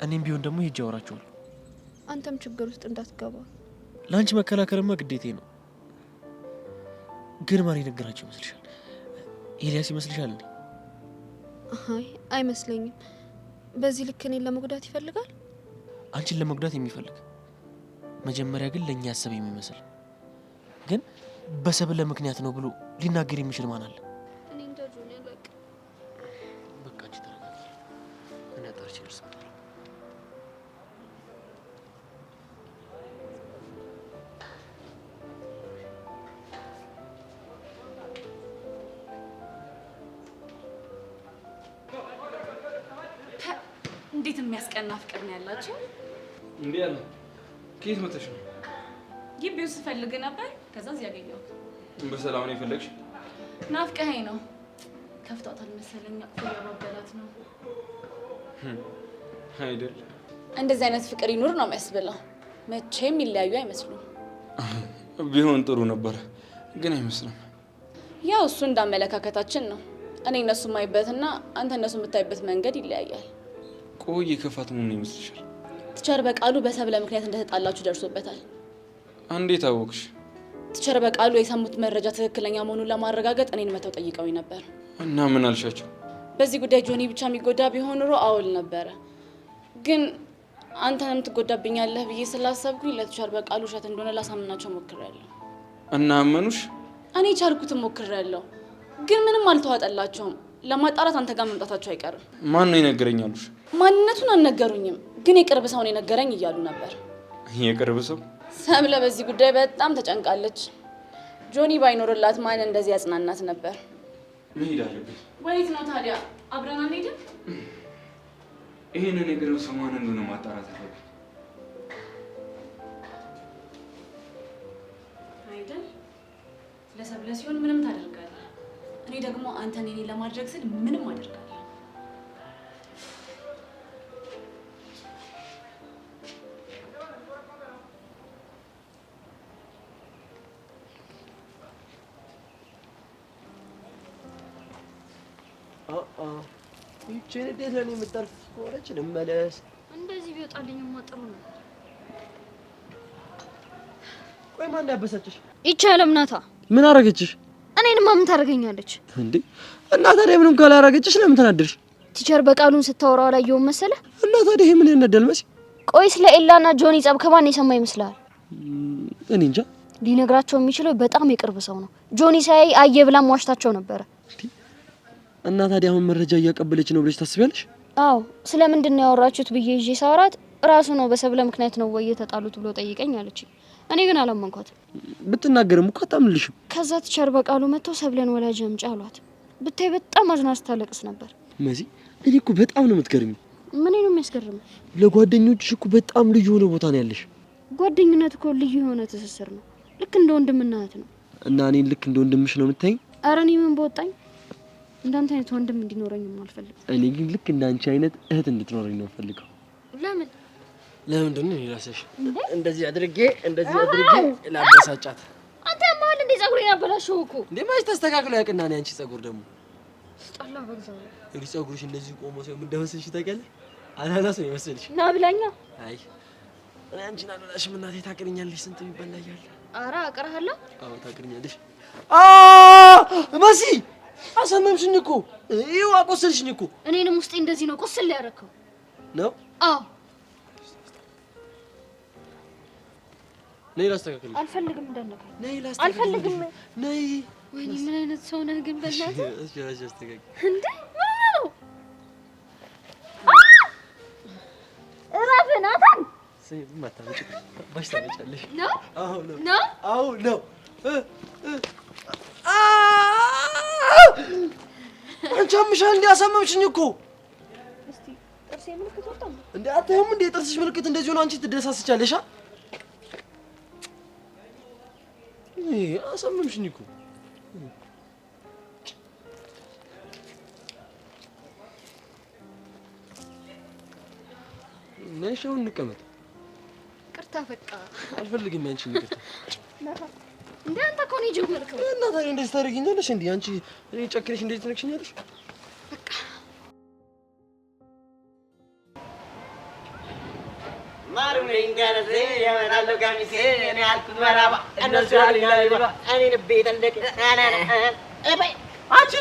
እኔም ቢሆን ደግሞ ሂጅ አወራቸዋለሁ። አንተም ችግር ውስጥ እንዳትገባ። ለአንቺ መከላከልማ ግዴቴ ነው። ግን ማን የነገራቸው ይመስልሻል? ኤልያስ ይመስልሻል እንዴ? አይ አይመስለኝም። በዚህ ልክ እኔን ለመጉዳት ይፈልጋል። አንቺን ለመጉዳት የሚፈልግ መጀመሪያ ግን ለእኛ ያሰብ የሚመስል ግን በሰብለ ምክንያት ነው ብሎ ሊናገር የሚችል ማን አለ? እኔ እንጃ ጆኒ በቃ በቃ አንቺ ተረጋጊ። ምን ያጣርሽ እርስ እንዴት የሚያስቀና ፍቅር ነው ያላችሁ። እንዴ ያለ ከየት መተሽ ነው? ግቢው ስፈልግ ነበር፣ ከዛ እዚህ ያገኘሁት። በሰላም ነው የፈለግሽ? ናፍቀኸኝ ነው። ከፍቷታል መሰለኝ፣ አቅፎ ያባበላት ነው አይደል? እንደዚህ አይነት ፍቅር ይኑር ነው የሚያስብለው። መቼም ይለያዩ አይመስሉም። ቢሆን ጥሩ ነበር፣ ግን አይመስልም። ያው እሱ እንዳመለካከታችን ነው። እኔ እነሱ የማይበትና አንተ እነሱ የምታይበት መንገድ ይለያያል። ቆይ የከፋት ምን ይመስልሻል? ቲቸር በቃሉ በሰብለ ምክንያት እንደተጣላችሁ ደርሶበታል። እንዴት አወቅሽ? ቲቸር በቃሉ የሰሙት መረጃ ትክክለኛ መሆኑን ለማረጋገጥ እኔን መተው ጠይቀውኝ ነበር። እና ምን አልሻቸው? በዚህ ጉዳይ ጆኒ ብቻ የሚጎዳ ቢሆን ኑሮ አውል ነበረ። ግን አንተንም ትጎዳብኛለህ ብዬ ስላሰብኩኝ ለቲቸር በቃሉ ውሸት እንደሆነ ላሳምናቸው ሞክሬያለሁ። እና አመኑሽ? እኔ ቻልኩትን ሞክሬያለሁ፣ ግን ምንም አልተዋጠላቸውም። ለማጣራት አንተ ጋር መምጣታቸው አይቀርም። ማን ነው ይነገረኛሉሽ? ማንነቱን አልነገሩኝም፣ ግን የቅርብ ሰው ነው የነገረኝ እያሉ ነበር። የቅርብ ሰው? ሰብለ በዚህ ጉዳይ በጣም ተጨንቃለች። ጆኒ ባይኖርላት ማን እንደዚህ ያጽናናት ነበር። መሄድ አለብኝ። ወዴት ነው ታዲያ? አብረን አንሄድም? ይሄንን የቅርብ ሰው ማን እንደሆነ ማጣራት አለብኝ። አይደል? ለሰብለ ሲሆን ምንም ታደርጋለህ። እኔ ደግሞ አንተን እኔ ለማድረግ ስል ምንም አደርጋለሁ። ይቺን እንዴት ለኔ የምታልፍ ከሆነች ልመለስ። እንደዚህ ቢወጣልኝማ ጥሩ ነው። ቆይ ማን እንዳበሳጭሽ? ይቻለም ናታ። ምን አረገችሽ? እኔንማ ምን ታደርገኛለች እንዴ? እና ታዲያ ምንም ካላረገችሽ ለምን ተናደድሽ? ቲቸር በቃሉን ስታወራው አላየሁም መሰለ። እና ታዲያ ይሄ ምን ያነደል መሲ? ቆይ ስለ ኤላና ጆኒ ጸብ ከማን የሰማ ይመስላል? እኔ እንጃ። ሊነግራቸው የሚችለው በጣም የቅርብ ሰው ነው። ጆኒ ሳይ አየ ብላም ዋሽታቸው ነበረ። እና ታዲያ አሁን መረጃ እያቀበለች ነው ብለሽ ታስቢያለሽ? አዎ። ስለምንድን ነው ያወራችሁት ብዬ ይዤ ሳወራት ራሱ ነው በሰብለ ምክንያት ነው ወይ የተጣሉት ብሎ ጠይቀኝ አለች። እኔ ግን አላመንኳትም። ብትናገርም እኮ አታምንልሽም። ከዛ ቲቸር በቃሉ መጥተው ሰብለን ወላጅ አምጪ አሏት። ብታይ በጣም አዝና ስታለቅስ ነበር። መሲ እኔ እኮ በጣም ነው የምትገርሚው። ምን ነው የሚያስገርም? ለጓደኞችሽ እኮ በጣም ልዩ የሆነ ቦታ ነው ያለሽ። ጓደኝነት እኮ ልዩ የሆነ ትስስር ነው። ልክ እንደ ወንድምና እህት ነው። እና እኔን ልክ እንደ ወንድምሽ ነው የምታይኝ? ኧረ እኔ ምን በወጣኝ። እንዳንተ አይነት ወንድም እንዲኖረኝ አልፈልግም። እኔ ግን ልክ እንዳንቺ አይነት እህት እንድትኖረኝ ነው ፈልገው። ለምን? ለምንድን ነው ይላሰሽ? እንደዚህ አድርጌ ላበሳጫት። አንተ ማል እንደ ጸጉሬን አበላሽው እኮ። እንዴ ማይስ ተስተካክሎ ያቅና ነው አንቺ ጸጉር ደግሞ ስጣላ በግዛው። እንዴ ጸጉርሽ እንደዚህ ቆሞ ሰው ምን ደመሰልሽ ታውቂያለሽ? አናናስ ነው ይመስልሽ? ና ብላኛ። አይ እኔ አንቺን አልወላሽም እናቴ። ታቅርኛለሽ ስንት የሚበላ እያለ። ኧረ አቀርሃለሁ። አዎ ታቅርኛለሽ። መሲ አሰመምሽኝ እኮ። ይኸው አቆሰልሽኝ እኮ። እኔንም ውስጤ እንደዚህ ነው ቁስል ያደረከው ነው? አዎ። ነይ ላስተካክልሽ። አልፈልግም እንዳነካ። ነይ ላስተካክልሽ። አልፈልግም። ነይ። ወይኔ ምን አይነት ሰው ነህ ግን በእናትህ። እሺ አስተካክል። እንዴ ምን ነው? ማታመጭ ባሽ ታመጫለሽ ነው አዎ ነው ነው አዎ ነው አንቺ አምሻል እንዲያሰመምሽኝ እኮ እስቲ ጥርሴ ምልክት ወጣ እንዴ አታየውም እንዴ ጥርስሽ ምልክት እንደዚህ ሆነ አንቺ ትደሳስቻለሽ አሰመምሽኝ እኮ ነሽው እንቀመጥ ቅርታ በቃ አልፈልግም ያንቺን ይቅርታ እንዴ አንተ እኮ ነው የጀመርከው እና ታዲያ እንደዚህ ታደርጊኛለሽ እንዴ አንቺ እኔ ጨክነሽ እንደዚህ ትነክሽኛለሽ በቃ ማሩኔ እንጋነዘ ያመጣለው ጋሚሴ እኔ አልኩት መራባ እነሱ ያልይላልባ እኔ ልቤ ተለቀ አይ አንቺ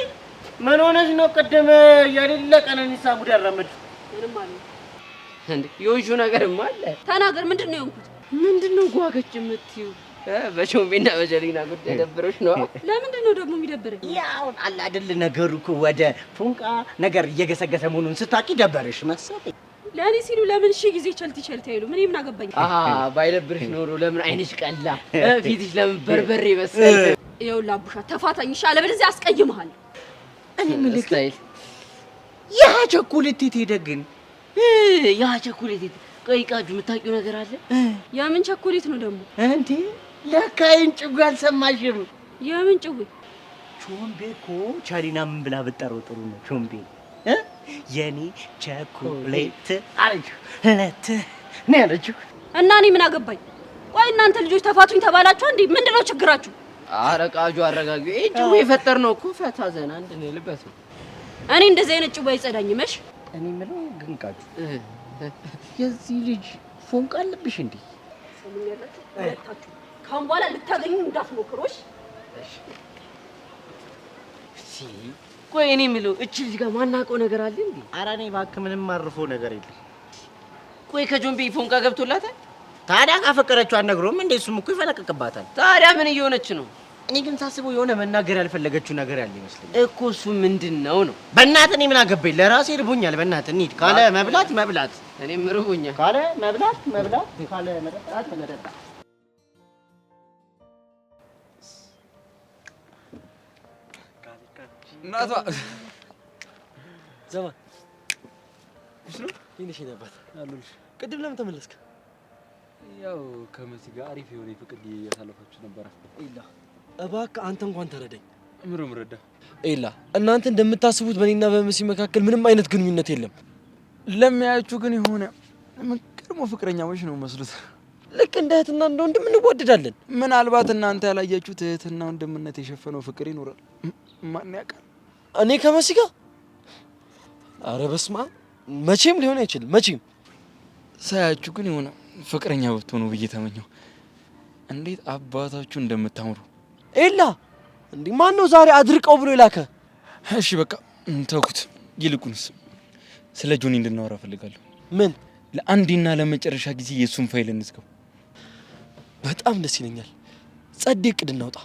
ምን ሆነሽ ነው ቅድም የሌለ ቀነኒሳ ጉድ ያራመድ ምንም አለ እንዴ የውሹ ነገርማ አለ ተናገር ምንድነው የሆንኩት ምንድነው ጓገች የምትይው በቾምቤና በጀሊና ጉዳይ ደብሮሽ ነው ለምንድነው ደግሞ የሚደብረኝ ያው አለ አይደል ነገሩ እኮ ወደ ፉንቃ ነገር እየገሰገሰ መሆኑን ስታቂ ደበረሽ መሰለኝ ለኔ ሲሉ ለምን ጊዜ ቸልቲ አይሉ ምን ምን አገባኝ ባይደብርሽ ኖሮ ለምን አይንሽ ቀላ ፊትሽ ለምን በርበሬ መሰለ ይኸውልህ አቡሻ ተፋታኝ ይሻለ በለዚህ አስቀይምሃል እኔ ምልክ ያ ቸኮሌት ትሄደግን ያ ቸኮሌት ቆይ ቃጁ የምታውቂው ነገር አለ የምን ቸኮሌት ነው ደግሞ እንዴ ለካይን ጭጉ አልሰማሽም የምን ጭጉ ቾምቤ እኮ ቻሊና ምን ብላ ብጠረው ጥሩ ነው ቾምቤ የኔ ቸኮሌት አለችው ለት ነው ያለችው እና እኔ ምን አገባኝ ቆይ እናንተ ልጆች ተፋቱኝ ተባላችሁ እንዴ ምንድነው ችግራችሁ ኧረ ቃጁ አረጋጊ እጁ የፈጠርነው እኮ ፈታ ዘና አንድ ነው ልበስ እኔ እንደዚህ አይነት ጭቡ አይጸዳኝም እሺ እኔ ምለው ግን ቃጁ የዚህ ልጅ ፎንቃ አለብሽ እንዴ ሰምኛላችሁ ሁለታችሁ ካሁን በኋላ ልታገኙ እንዳትሞክሮሽ እሺ ቆይ እኔ ምለው እቺ ልጅ ጋር ማናውቀው ነገር አለ እንዴ ኧረ እኔ እባክህ ምንም ማርፎ ነገር የለም ቆይ ከጆምቤ ፎንቃ ገብቶላታል ታዲያ ካፈቀረችው አነግሮም እንዴ እሱም እኮ ይፈለቅቅባታል ታዲያ ምን እየሆነች ነው እኔ ግን ሳስበው የሆነ መናገር ያልፈለገችው ነገር ያለ ይመስለኛል እኮ እሱ ምንድነው ነው በእናትህ እኔ ምን አገባኝ ለራሴ ርቦኛል በእናትህ እንሂድ ካለ መብላት እኔም ርቦኛል ካለ መብላት ካለ መጠጣት እናቷ ዘማ ይስሩ ይንሽ ነበር አሉልሽ ቅድም ለምን ተመለስክ ያው ከመሲ ጋር አሪፍ የሆነ ፍቅር እያሳለፋችሁ ነበር ኢላ እባክህ አንተ እንኳን ተረዳኝ ምንም ረዳ ኢላ እናንተ እንደምታስቡት በእኔና በመሲ መካከል ምንም አይነት ግንኙነት የለም ለሚያያችሁ ግን የሆነ ቀድሞ ፍቅረኛሞች ነው መስሉት ልክ እንደ እህትና እንደ ወንድም እንዋደዳለን ምናልባት እናንተ ያላያችሁት እህትና ወንድምነት የሸፈነው ፍቅር ይኖራል ማን ያውቃል እኔ ከመሲ ጋር ኧረ በስመ አብ መቼም ሊሆን አይችልም መቼም ሳያችሁ ግን የሆነ ፍቅረኛ ብትሆኑ ብዬ ተመኘው እንዴት አባታችሁ እንደምታምሩ ኤላ እንዴ ማን ነው ዛሬ አድርቀው ብሎ ይላከ እሺ በቃ ተውኩት ይልቁንስ ስለ ጆኒ እንድናወራ ፈልጋለሁ ምን ለአንዴና ለመጨረሻ ጊዜ የሱን ፋይል እንዝጋው በጣም ደስ ይለኛል ጸዴ እቅድ እናውጣ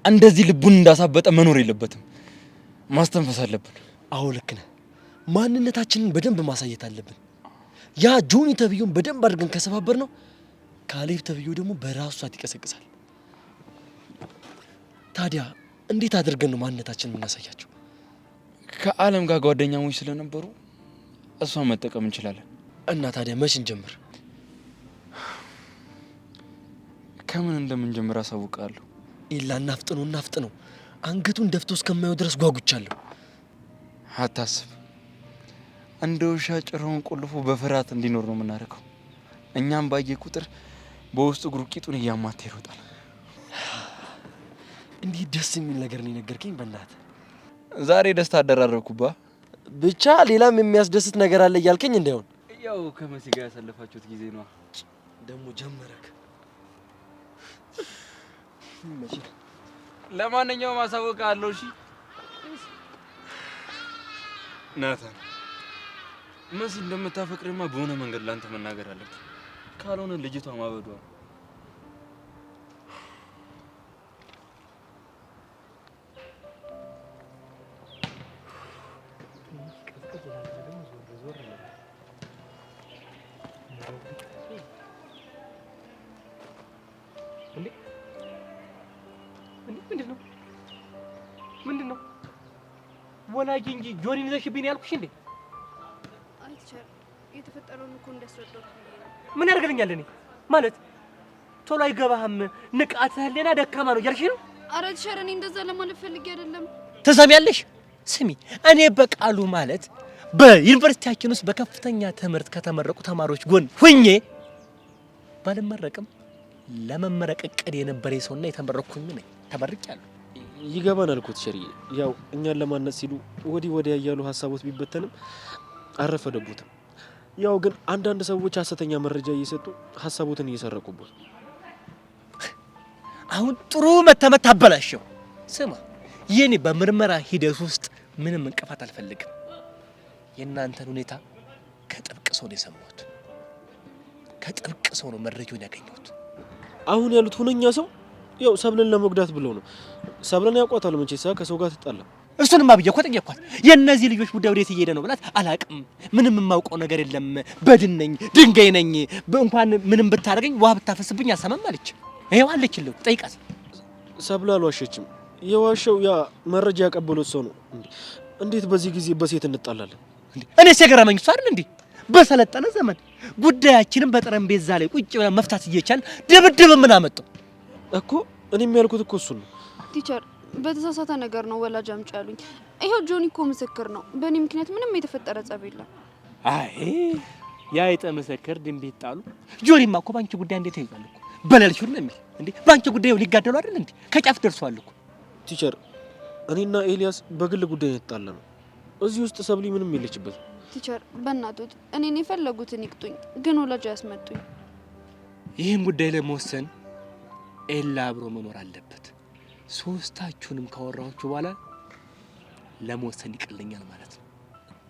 እንደዚህ ልቡን እንዳሳበጠ መኖር የለበትም ማስተንፈስ አለብን አዎ ልክ ነህ ማንነታችንን በደንብ ማሳየት አለብን ያ ጆኒ ተብዩን በደንብ አድርገን ከሰባበር ነው ካሌብ ተብዩ ደግሞ በራሱ ሰዓት ይቀሰቅሳል ታዲያ እንዴት አድርገን ነው ማንነታችንን የምናሳያቸው ከዓለም ጋር ጓደኛሞች ስለነበሩ እሷን መጠቀም እንችላለን እና ታዲያ መች እንጀምር ከምን እንደምንጀምር አሳውቃለሁ ኢላ እናፍጥነው አንገቱን ደፍቶ እስከማየው ድረስ ጓጉቻለሁ አታስብ እንደ ውሻ ጭራውን ቆልፎ በፍርሃት እንዲኖር ነው የምናደርገው እኛም ባየ ቁጥር በውስጡ እግሩ ቂጡን እያማተ ይሮጣል እንዲህ ደስ የሚል ነገር ነው የነገርከኝ በእናትህ ዛሬ ደስታ አደራረብኩባ ብቻ ሌላም የሚያስደስት ነገር አለ እያልከኝ እንዳይሆን ያው ከመሲ ጋር ያሳለፋችሁት ጊዜ ነው ደግሞ ጀመረክ ለማንኛውም አሳውቃለሁ እሺ ናታን መሲ እንደምታፈቅርማ በሆነ መንገድ ላንተ መናገር አለብህ ካልሆነ ልጅቷ ማበዷ እንዴ ምንድን ነው ወላጅ እንጂ ጆኒን ይዘሽብኝ ያልኩሽ እንዴ? አይ ቲቸር የተፈጠረውን እኮ እንዳስረዳው ምን ያደርግልኛል? እኔ ማለት ቶሎ አይገባህም፣ ንቃተ ህሊና ደካማ ነው እያልሽ ነው? ኧረ ቲቸር እኔ እንደዛ ለማለት ፈልጌ አይደለም። ትሰሚያለሽ? ስሚ እኔ በቃሉ ማለት በዩኒቨርሲቲያችን ውስጥ በከፍተኛ ትምህርት ከተመረቁ ተማሪዎች ጎን ሁኜ ባልመረቅም ለመመረቅ እቅድ የነበረኝ ሰውና የተመረቅኩኝ ነኝ። ተመርቄያለሁ። ይገባናል እኮ ቲቸርዬ። ያው እኛን ለማነጽ ሲሉ ወዲህ ወዲያ እያሉ ሀሳቦት ቢበተንም አረፈደቡትም። ያው ግን አንዳንድ ሰዎች ሀሰተኛ መረጃ እየሰጡ ሀሳቦትን እየሰረቁበት። አሁን ጥሩ መተመት አበላሸው። ስማ የኔ በምርመራ ሂደት ውስጥ ምንም እንቅፋት አልፈልግም። የእናንተን ሁኔታ ከጥብቅ ሰው ነው የሰማሁት። ከጥብቅ ሰው ነው መረጃውን ያገኘሁት። አሁን ያሉት ሁነኛ ሰው ያው ሰብለን ለመጉዳት ብለው ነው። ሰብለን ያውቋታል መቼሳ ከሰው ጋር ትጣላ። እሱንማ ብዬ እኮ ጠየኳት። የእነዚህ ልጆች ጉዳይ ወዴት እየሄደ ነው ብላት አላቅም፣ ምንም የማውቀው ነገር የለም፣ በድን ነኝ፣ ድንጋይ ነኝ፣ እንኳን ምንም ብታደርገኝ ውሃ ብታፈስብኝ አልሰማም አለች። ይኸው አለችልህ፣ ጠይቃት። ሰብለ አልዋሸችም። የዋሸው ያ መረጃ ያቀበሉት ሰው ነው። እንዴት በዚህ ጊዜ በሴት እንጣላለን? እኔስ የገረመኝ እሱ አይደል እንዴ? በሰለጠነ ዘመን ጉዳያችንን በጠረጴዛ ላይ ቁጭ ብለን መፍታት እየቻልን ድብድብ ምን አመጣው እኮ? እኔም ያልኩት እኮ እሱን ነው ቲቸር። በተሳሳተ ነገር ነው ወላጅ አምጪ ያሉኝ። ይሄው ጆኒ እኮ ምስክር ነው። በእኔ ምክንያት ምንም የተፈጠረ ጸብ የለም። አይ ያ ምስክር ድንቤት ጣሉ። ጆኒማ እኮ ባንቺ ጉዳይ እንዴት ይይዛል እኮ በለልሽ ነው የሚል እንዴ? ባንቺ ጉዳይ ሊጋደሉ አይደል እንዴ? ከጫፍ ደርሷል እኮ። ቲቸር እኔና ኤልያስ በግል ጉዳይ የተጣላ ነው። እዚህ ውስጥ ሰብሊ ምንም የለችበት። ቲቸር በእናትዎት እኔን የፈለጉትን ይቅጡኝ፣ ግን ወላጅ ያስመጡኝ። ይህን ጉዳይ ለመወሰን ኤላ አብሮ መኖር አለበት። ሶስታችሁንም ካወራችሁ በኋላ ለመወሰን ይቀልኛል ማለት ነው።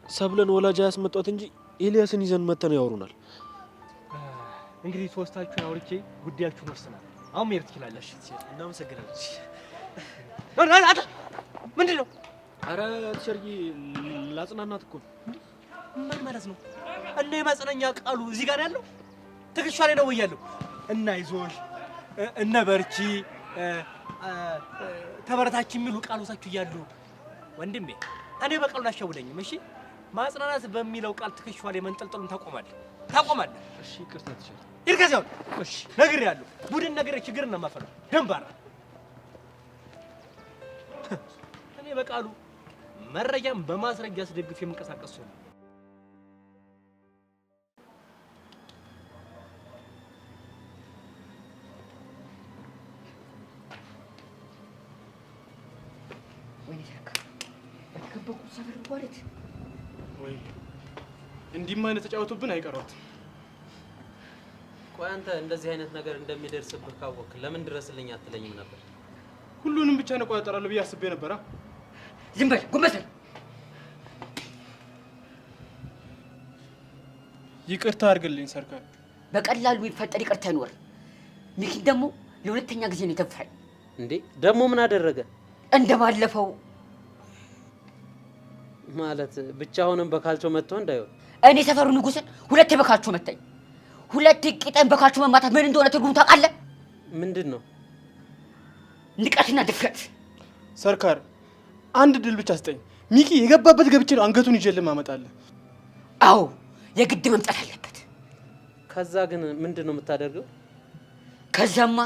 ሰብለን ወላጅ ያስመጣት እንጂ ኤልያስን ይዘን መተን ያወሩናል። እንግዲህ ሶስታችሁን አውርቼ ጉዳያችሁን ወስናል። አሁን መሄድ ትችላለሽ። እናመሰግናለን። ምንድን ነው? አረ ቲቸርዬ ላጽናናት እኮ። ምን ማለት ነው? እና የማጽናኛ ቃሉ እዚህ ጋር ያለው ትከሻ ላይ ነው ወያለው። እና ይዞሽ እነ በርቺ ተበረታች የሚሉ ቃሎታችሁ እያሉ ወንድሜ እኔ በቃሉ አሻውደኝም። እሺ ማጽናናት በሚለው ቃል ትከሻ ላይ መንጠልጠሉን ታቆማለህ። እሺ ይቅርታ ቲቸር። ይርከዛው። እሺ ነግሬሃለሁ። ቡድን ነገር ችግርን ነው የማፈለው። ደንባራ እኔ በቃሉ መረጃም በማስረጃ አስደግፌ የምንቀሳቀስ ነው። ወይ እንዲህም አይነት ተጫወቱብን አይቀሯት። ቆይ አንተ እንደዚህ አይነት ነገር እንደሚደርስብህ ካወቅ ለምን ድረስልኝ አትለኝም ነበር? ሁሉንም ብቻ ነው ቆጣጠራለሁ ብዬ አስቤ ነበር። ዝም በል ጎንበስ። ይቅርታ አድርግልኝ ሰርካር። በቀላሉ ይፈጠር ይቅርታ ይኖር። ሚኪን ደግሞ ለሁለተኛ ጊዜ ነው የተፋኝ። እንዴ ደግሞ ምን አደረገ? እንደባለፈው ማለት ብቻውንም በካልቾ መጥቶ እንዳይሆን። እኔ ሰፈሩ ንጉስን ሁለቴ በካልቾ መታኝ። ሁለት ቂጠን በካልቾ መማታት ምን እንደሆነ ትርጉም ታውቃለህ? ምንድን ነው? ንቀትና ድፍረት። ሰርካር አንድ ድል ብቻ ስጠኝ። ሚኪ የገባበት ገብቼ ነው አንገቱን ይዤልህ ማመጣለህ። አዎ የግድ መምጣት አለበት። ከዛ ግን ምንድን ነው የምታደርገው? ከዛማ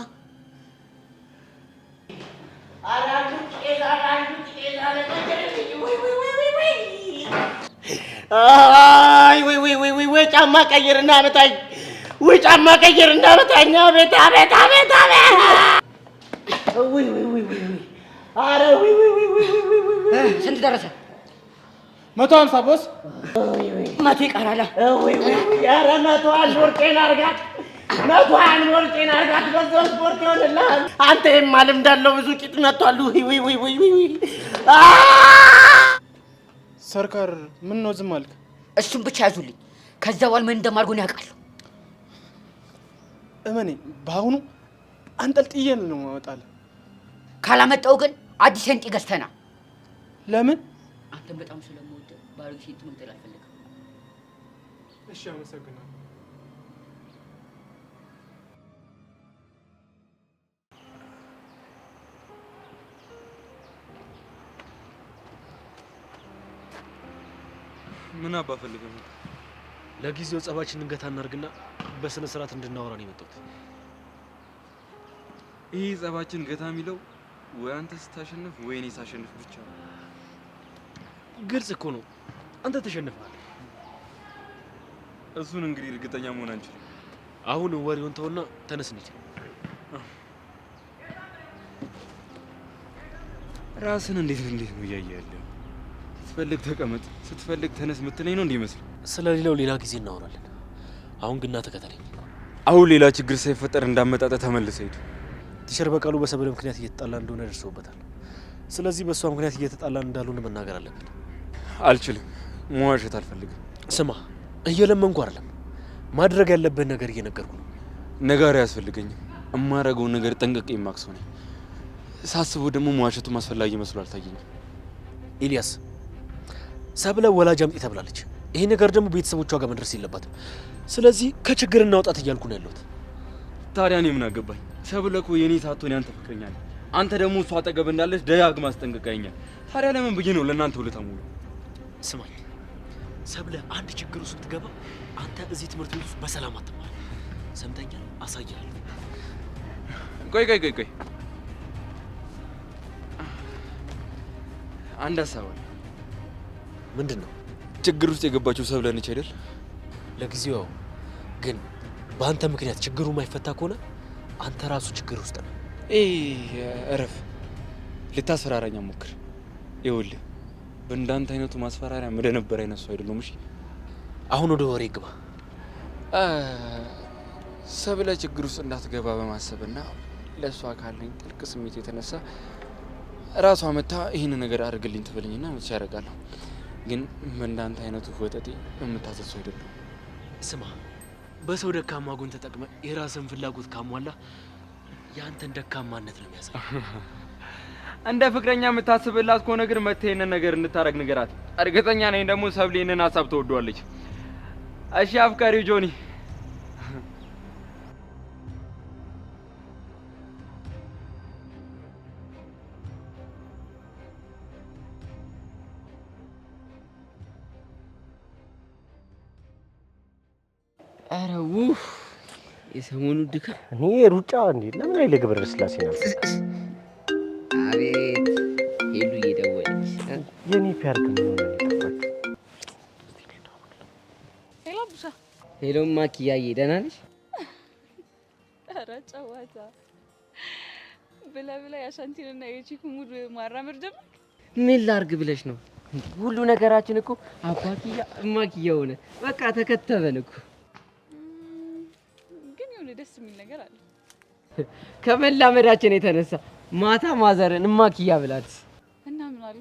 ወይ ጫማ ቀይርና አመጣኝ። ወይ ጫማ ቀይርና አመጣኝ። አቤት አቤት አቤት አቤት! ወይ አረ ወይ ስንት ደረሰ? 150 ቦስ። መቶ ይቀራል። ኧረ 100 ወርቄን አድርጋት፣ 100 ወርቄን አድርጋት። በዛው ስፖርት ይሆንልሃል። አንተ የማልም እንዳለው ብዙ ቂጥ መጥቷል። ሰርካር ምን ነው ዝም አልክ? እሱም ብቻ ያዙልኝ። ከዛ በኋላ ምን እንደማድርጎ ነው ያውቃለሁ። እመኔ በአሁኑ አንጠልጥዬ ነው ማወጣለህ። ካላመጣው ግን አዲስ ሴንጥ ገዝተና። ለምን? አንተም በጣም ስለምወድ ባሮ ሴንጥ መግደል አልፈልግም። እሺ አመሰግናለሁ። ምን አባ ፈልገህ ነው? ለጊዜው ጸባችንን ገታ እናርግና በስነ ስርዓት እንድናወራ ነው የመጣሁት። ይሄ ጸባችን ገታ የሚለው ወይ አንተ ስታሸንፍ ወይ እኔ ሳሸንፍ ብቻ ነው። ግልጽ እኮ ነው። አንተ ተሸንፈሃል። እሱን እንግዲህ እርግጠኛ መሆን አንችልም። አሁን ወሬውን ተውና ተነስ እንሂድ። ራስን እንዴት ነው እያየህ ያለው? ስትፈልግ ተቀመጥ፣ ስትፈልግ ተነስ የምትለኝ ነው እንዴ ይመስል? ስለሌላው ሌላ ጊዜ እናወራለን። አሁን ግና ተከተለኝ። አሁን ሌላ ችግር ሳይፈጠር እንዳመጣጠ ተመልሰህ ሂድ። ቲቸር በቃሉ በሰበለ ምክንያት እየተጣላ እንደሆነ ደርሰውበታል። ስለዚህ በእሷ ምክንያት እየተጣላን እንዳልሆነ መናገር አለብን። አልችልም፣ መዋሸት አልፈልግም። ስማ፣ እየለመንኩ አይደለም፣ ማድረግ ያለብህን ነገር እየነገርኩ ነው። ነጋሪ አያስፈልገኝም። የማደርገውን ነገር ጠንቅቄ የማውቅ ሰው ነኝ። ሳስበው ደግሞ መዋሸቱም አስፈላጊ መስሎ አልታየኝም። ኤልያስ፣ ሰብለ ወላጅ አምጪ ተብላለች። ይሄ ነገር ደግሞ ቤተሰቦቿ ጋር መድረስ የለባትም። ስለዚህ ከችግር እናውጣት እያልኩ ነው ያለሁት። ታዲያ እኔ ምን አገባኝ? ሰብለ እኮ የኔ ሳትሆን ያንተ ፍቅረኛ ነች። አንተ ደግሞ እሷ አጠገብ እንዳለች ደጋግማ አስጠንቅቃኛል። ታዲያ ለምን ብዬ ነው ለእናንተ ውለታ ሙሉ? ስማኝ፣ ሰብለ አንድ ችግር ውስጥ ብትገባ አንተ እዚህ ትምህርት ቤት ውስጥ በሰላም አትማር። ሰምተኛል? አሳያለሁ። ቆይ አንድ ሀሳብ አለ። ምንድን ነው? ችግር ውስጥ የገባችው ሰብለ ነች አይደል? ለጊዜው ያው፣ ግን በአንተ ምክንያት ችግሩ ማይፈታ ከሆነ አንተ ራሱ ችግር ውስጥ ነው። እረፍ፣ ልታስፈራራኝ ሞክር። ይኸውልህ በእንዳንተ አይነቱ ማስፈራሪያ መደነበር አይነት ሰው አይደለም። እሺ አሁን ወደ ወሬ ግባ። ሰብለ ችግር ውስጥ እንዳትገባ በማሰብና ለእሷ ካለኝ ጥልቅ ስሜት የተነሳ ራሷ መታ ይህን ነገር አድርግልኝ ትበልኝና መቼ ያደርጋለሁ። ግን በእንዳንተ አይነቱ ወጠጤ የምታዘዝ ሰው አይደለም። ስማ፣ በሰው ደካማ ጎን ተጠቅመ የራስን ፍላጎት ካሟላ የአንተን ደካማነት ነው የሚያሳይ። እንደ ፍቅረኛ የምታስብላት ከሆነ ግን መተህ ይሄንን ነገር እንድታረግ ንገራት። እርግጠኛ ነኝ ደግሞ ሰብለ ይሄንን ሀሳብ ተወዷለች። እሺ አፍቃሪው ጆኒ። ኧረ ውህ የሰሞኑ ድካም። እኔ ሩጫ እንዴ ለምን አይለ ግብረ ስላሴ ነው። አቤት ሄሉ እየደወለች የኔ ፒያር ግን ነው የሚጠፋው። ሄሎ ቡሻ። ሄሎ ማኪያዬ፣ ደህና ነሽ? ኧረ ጨዋታ ብላ የአሻንቲንና የቺኩ ሙድ ማራመድ ጀመርክ። ምን ላርግ ብለሽ ነው? ሁሉ ነገራችን እኮ አባኪያ ማኪያ ሆነ። በቃ ተከተበን እኮ። ግን የሆነ ደስ የሚል ነገር አለ። ከመላመዳችን የተነሳ ማታ ማዘርን እማኪያ ብላት እና ምን አለ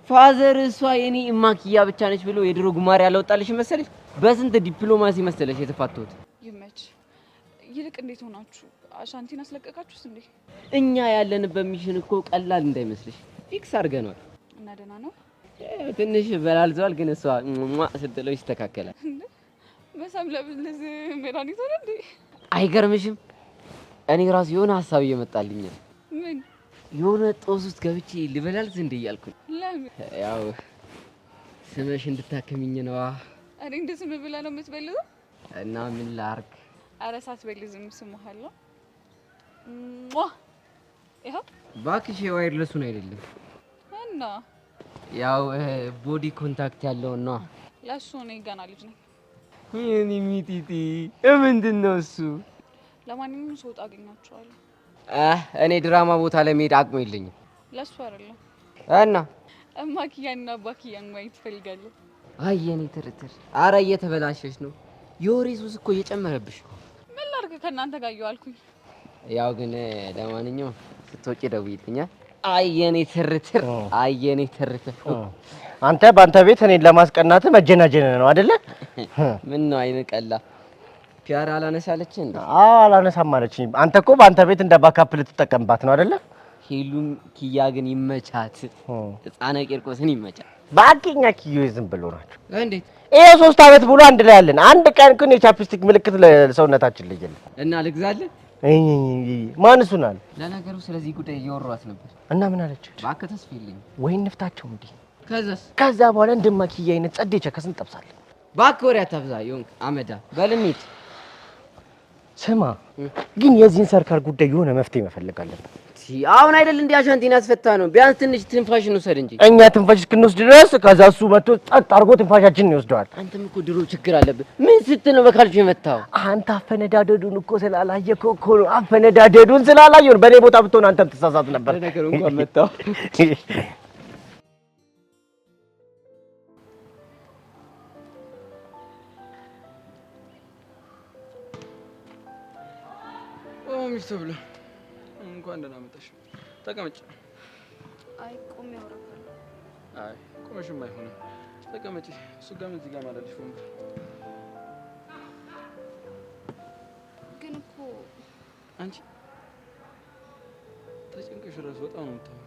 ፋዘር፣ እሷ የኔ እማኪያ ብቻ ነች ብሎ የድሮ ጉማሬ ያለወጣልሽ መሰለሽ? በስንት ዲፕሎማሲ መሰለሽ የተፋተውት። ይመች። ይልቅ እንዴት ሆናችሁ? አሻንቲን አስለቀቃችሁስ እንዴ? እኛ ያለንበት ሚሽን እኮ ቀላል እንዳይመስልሽ ፊክስ አድርገናል። እና ደህና ነው? ትንሽ በላልዘዋል፣ ግን እሷ ስትለው ይስተካከላል። በሳም ለብልዝ መድኃኒት ሆነ እንዴ? አይገርምሽም? እኔ ራሱ የሆነ ሀሳብ እየመጣልኝ ነው። ምን? የሆነ ጦስ ውስጥ ገብቼ ልበላልዝ እንዴ እያልኩኝ። ለምን? ያው ስመሽ እንድታከሚኝ ነዋ። እኔ እንደ ስም ብለህ ነው የምትበልዘው? እና ምን ላርግ? ኧረ ሳትበልዝም ስምሃለሁ። ይኸው እባክሽ የዋይርለሱን አይደለም እና ያው ቦዲ ኮንታክት ያለውን ነዋ። ለእሱ እኔ ገና ልጅ ነኝ። የኔ ሚጢጢ ምንድን ነው እሱ? ለማንኛውም ስወጣ አገኛቸዋለሁ። እኔ ድራማ ቦታ ለመሄድ አቅሙ የለኝም። ለእሱ አይደለም እና እማኪያንና አባኪያን ማየት እፈልጋለሁ። አይ የኔ ትርትር፣ አረ እየተበላሸሽ ነው። የወሬ ሱስ እኮ እየጨመረብሽ። ምን ላድርግ ከእናንተ ጋር እየዋልኩኝ። ያው ግን ለማንኛውም ስትወጪ ደውይልኛል። አይ የኔ ትርትር፣ አይ የኔ ትርትር። አንተ በአንተ ቤት እኔን ለማስቀናት መጀናጀን ነው አይደለ? ምን ነው አይነ ቀላ ፒያራ አላነሳለች እንዴ? አዎ አላነሳም አለችኝ። አንተ እኮ በአንተ ቤት እንደ ባካፕ ልትጠቀምባት ነው አይደለ? ሄሉም ኪያ ግን ይመቻት፣ ህፃነ ቂርቆስን ይመቻት። ባኪኛ ኪዮ ዝም ብሎ ናቸው። እንዴት ይሄ 3 አመት ሙሉ አንድ ላይ ያለን፣ አንድ ቀን ግን የቻፕስቲክ ምልክት ለሰውነታችን ልጅል እና ልግዛለን። ማን እሱን አለ? ለነገሩ ስለዚህ ጉዳይ እያወራኋት ነበር። እና ምን አለች? እባክህ ተስፋ የለኝም ወይ እንፍታቸው እንዴ? ከዛ በኋላ እንደማኪያ አይነት ጸዴ ቸከስን ጠብሳለን። እባክህ ወሬ አታብዛ ይሁን አመዳ በልሚት ስማ ግን የዚህን ሰርካር ጉዳይ የሆነ መፍትሄ መፈለግ አለብን። አሁን አይደል እንዴ አሻንቲን ያስፈታ ነው። ቢያንስ ትንሽ ትንፋሽ እንውሰድ እንጂ እኛ ትንፋሽ እስክንወስድ ድረስ ከዛ እሱ መጥቶ ጸጥ አድርጎ ትንፋሻችንን ይወስደዋል። አንተም እኮ ድሮ ችግር አለብህ። ምን ስትል ነው በካልቾ የመታው? አንተ አፈነዳደዱን እኮ ስላላየከው እኮ ነው። አፈነዳደዱን ስላላየው ነው። በኔ ቦታ ብትሆን አንተም ትሳሳት ነበር። ነገሩ እንኳን መታው። ሚስት ብሎ እንኳን ደህና መጣሽ። ተቀመጭ። አይ ቆሜ አውራለሁ። አይ ቆመሽም አይሆንም። ተቀመጪ። እሱ ጋር እዚህ ጋር ማለልሽ ወንበር። ግን እኮ አንቺ ተጨንቀሽ እራሱ በጣም ነው የምታወሪው።